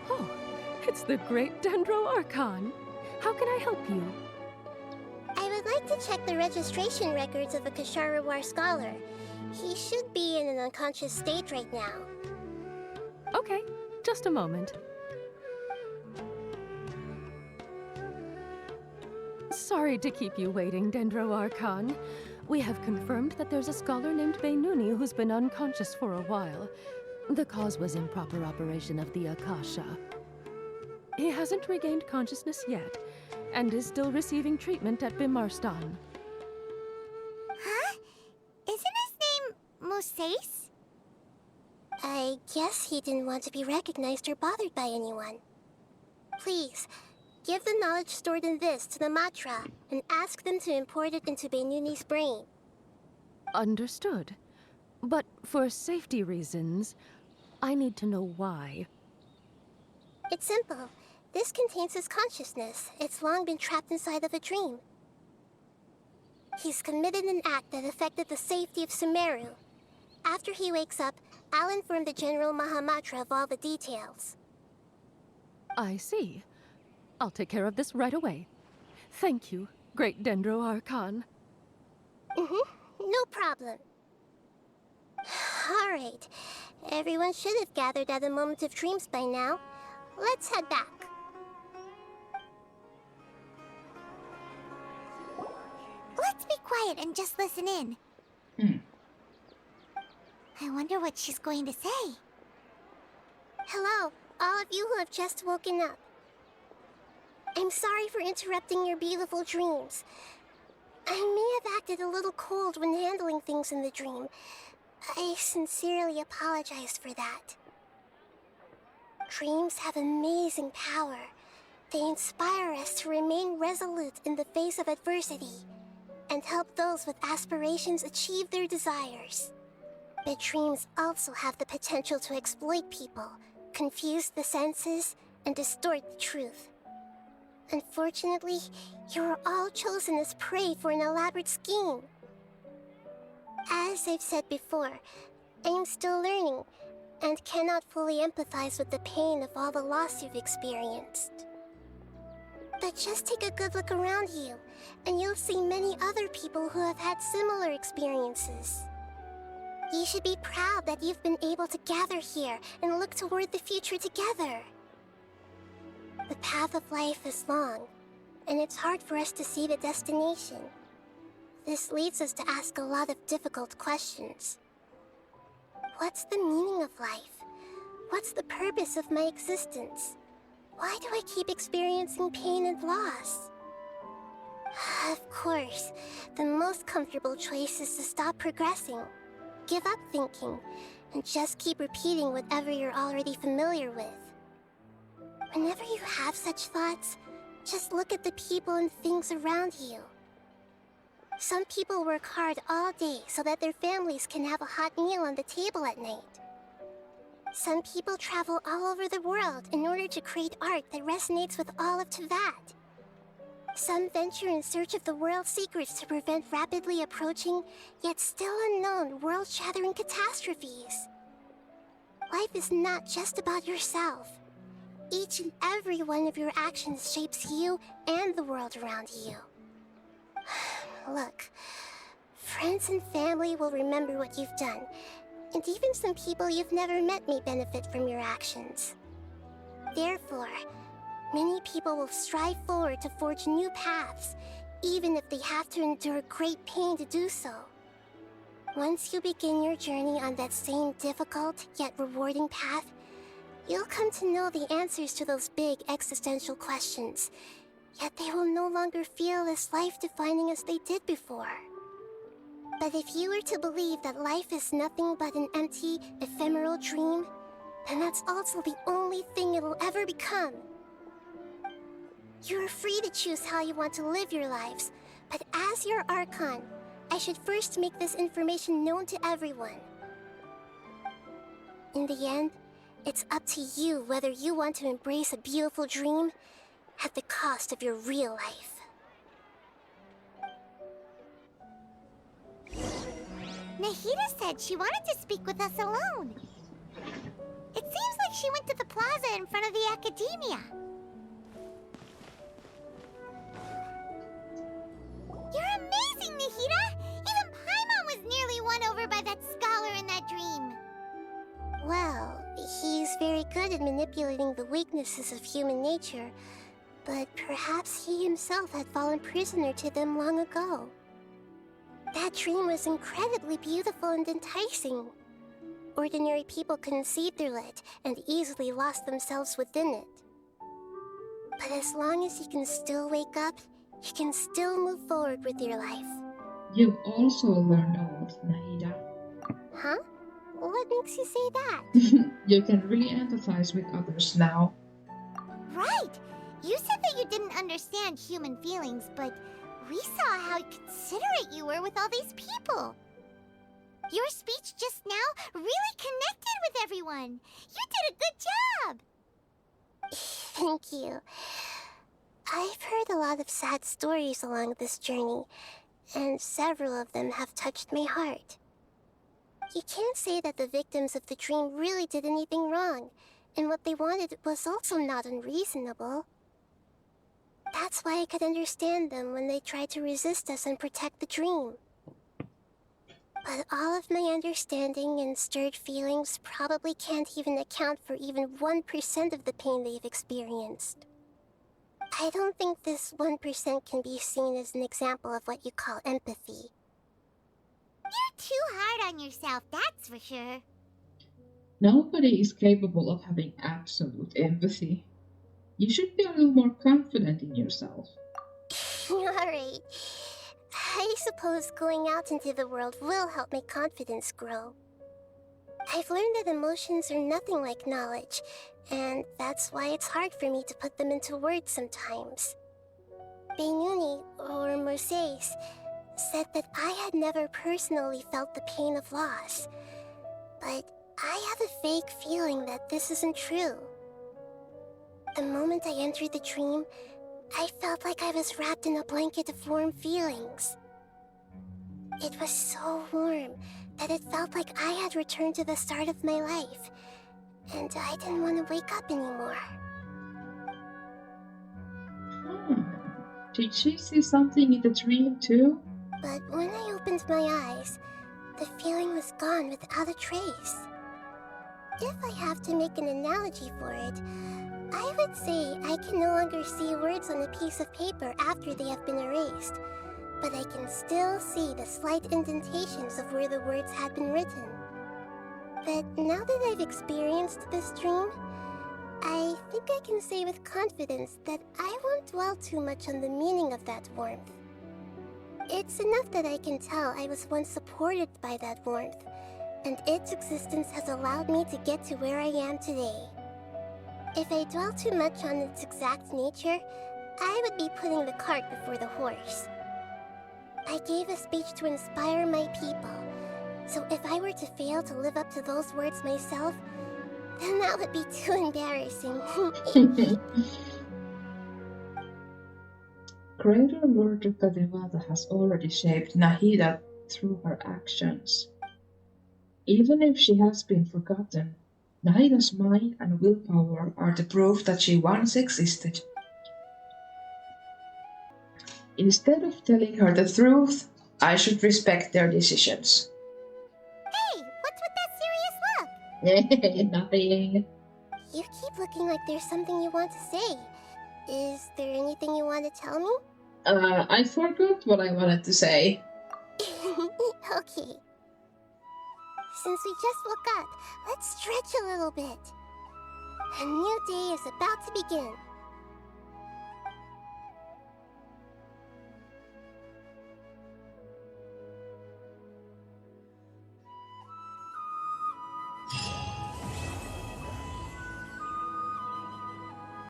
Oh, it's the great Dendro Archon. How can I help you? I would like to check the registration records of a Kashara War scholar. He should be in an unconscious state right now. Okay, just a moment. Sorry to keep you waiting, Dendro Archon. We have confirmed that there's a scholar named Beinuni who's been unconscious for a while. The cause was improper operation of the Akasha. He hasn't regained consciousness yet, and is still receiving treatment at Bimarstan. Huh? Isn't his name Moses? I guess he didn't want to be recognized or bothered by anyone. Please, give the knowledge stored in this to the Matra and ask them to import it into Beinuni's brain. Understood. But for safety reasons, I need to know why. It's simple. This contains his consciousness. It's long been trapped inside of a dream. He's committed an act that affected the safety of Sumeru. After he wakes up, I'll inform the General Mahamatra of all the details. I see. I'll take care of this right away. Thank you, great Dendro Archon. No problem. Alright. Everyone should have gathered at a moment of dreams by now. Let's head back. Let's be quiet and just listen in. I wonder what she's going to say. Hello, all of you who have just woken up. I'm sorry for interrupting your beautiful dreams. I may have acted a little cold when handling things in the dream. I sincerely apologize for that. Dreams have amazing power. They inspire us to remain resolute in the face of adversity and help those with aspirations achieve their desires. But dreams also have the potential to exploit people, confuse the senses, and distort the truth. Unfortunately, you are all chosen as prey for an elaborate scheme. As I've said before, I am still learning and cannot fully empathize with the pain of all the loss you've experienced. But just take a good look around you, and you'll see many other people who have had similar experiences. You should be proud that you've been able to gather here and look toward the future together. The path of life is long, and it's hard for us to see the destination. This leads us to ask a lot of difficult questions. What's the meaning of life? What's the purpose of my existence? Why do I keep experiencing pain and loss? Of course, the most comfortable choice is to stop progressing, give up thinking, and just keep repeating whatever you're already familiar with. Whenever you have such thoughts, just look at the people and things around you. Some people work hard all day so that their families can have a hot meal on the table at night. Some people travel all over the world in order to create art that resonates with all of Teyvat. Some venture in search of the world's secrets to prevent rapidly approaching, yet still unknown, world-shattering catastrophes. Life is not just about yourself. Each and every one of your actions shapes you and the world around you. Look, friends and family will remember what you've done, and even some people you've never met may benefit from your actions. Therefore, many people will strive forward to forge new paths, even if they have to endure great pain to do so. Once you begin your journey on that same difficult yet rewarding path, you'll come to know the answers to those big existential questions, yet they will no longer feel as life-defining as they did before. But if you were to believe that life is nothing but an empty, ephemeral dream, then that's also the only thing it'll ever become. You're free to choose how you want to live your lives, but as your Archon, I should first make this information known to everyone. In the end, it's up to you whether you want to embrace a beautiful dream at the cost of your real life. Nahida said she wanted to speak with us alone. It seems like she went to the plaza in front of the academia. You're amazing, Nahida! Even Paimon was nearly won over by that scholar in that dream. Well, he's very good at manipulating the weaknesses of human nature, but perhaps he himself had fallen prisoner to them long ago. That dream was incredibly beautiful and enticing. Ordinary people couldn't see through it and easily lost themselves within it. But as long as you can still wake up, you can still move forward with your life. You also learned a lot, Nahida. Huh? What makes you say that? You can really empathize with others now. Right! You said that you didn't understand human feelings, but we saw how considerate you were with all these people. Your speech just now really connected with everyone. You did a good job. Thank you. I've heard a lot of sad stories along this journey, and several of them have touched my heart. You can't say that the victims of the dream really did anything wrong, and what they wanted was also not unreasonable. That's why I could understand them when they tried to resist us and protect the dream. But all of my understanding and stirred feelings probably can't even account for even 1% of the pain they've experienced. I don't think this 1% can be seen as an example of what you call empathy. You're too hard on yourself, that's for sure. Nobody is capable of having absolute empathy. You should be a little more confident in yourself. Alright. I suppose going out into the world will help my confidence grow. I've learned that emotions are nothing like knowledge, and that's why it's hard for me to put them into words sometimes. Beinuni, or Mercedes, said that I had never personally felt the pain of loss, but I have a vague feeling that this isn't true. The moment I entered the dream, I felt like I was wrapped in a blanket of warm feelings. It was so warm that it felt like I had returned to the start of my life, and I didn't want to wake up anymore. Did she see something in the dream too? But when I opened my eyes, the feeling was gone without a trace. If I have to make an analogy for it, I would say I can no longer see words on a piece of paper after they have been erased, but I can still see the slight indentations of where the words had been written. But now that I've experienced this dream, I think I can say with confidence that I won't dwell too much on the meaning of that warmth. It's enough that I can tell I was once supported by that warmth, and its existence has allowed me to get to where I am today. If I dwell too much on its exact nature, I would be putting the cart before the horse. I gave a speech to inspire my people, so if I were to fail to live up to those words myself, then that would be too embarrassing. Greater Lord Devata has already shaped Nahida through her actions. Even if she has been forgotten, Nahida's mind and willpower are the proof that she once existed. Instead of telling her the truth, I should respect their decisions. Hey, what's with that serious look? Nothing. You keep looking like there's something you want to say. Is there anything you want to tell me? I forgot what I wanted to say. Okay. Since we just woke up, let's stretch a little bit. A new day is about to begin.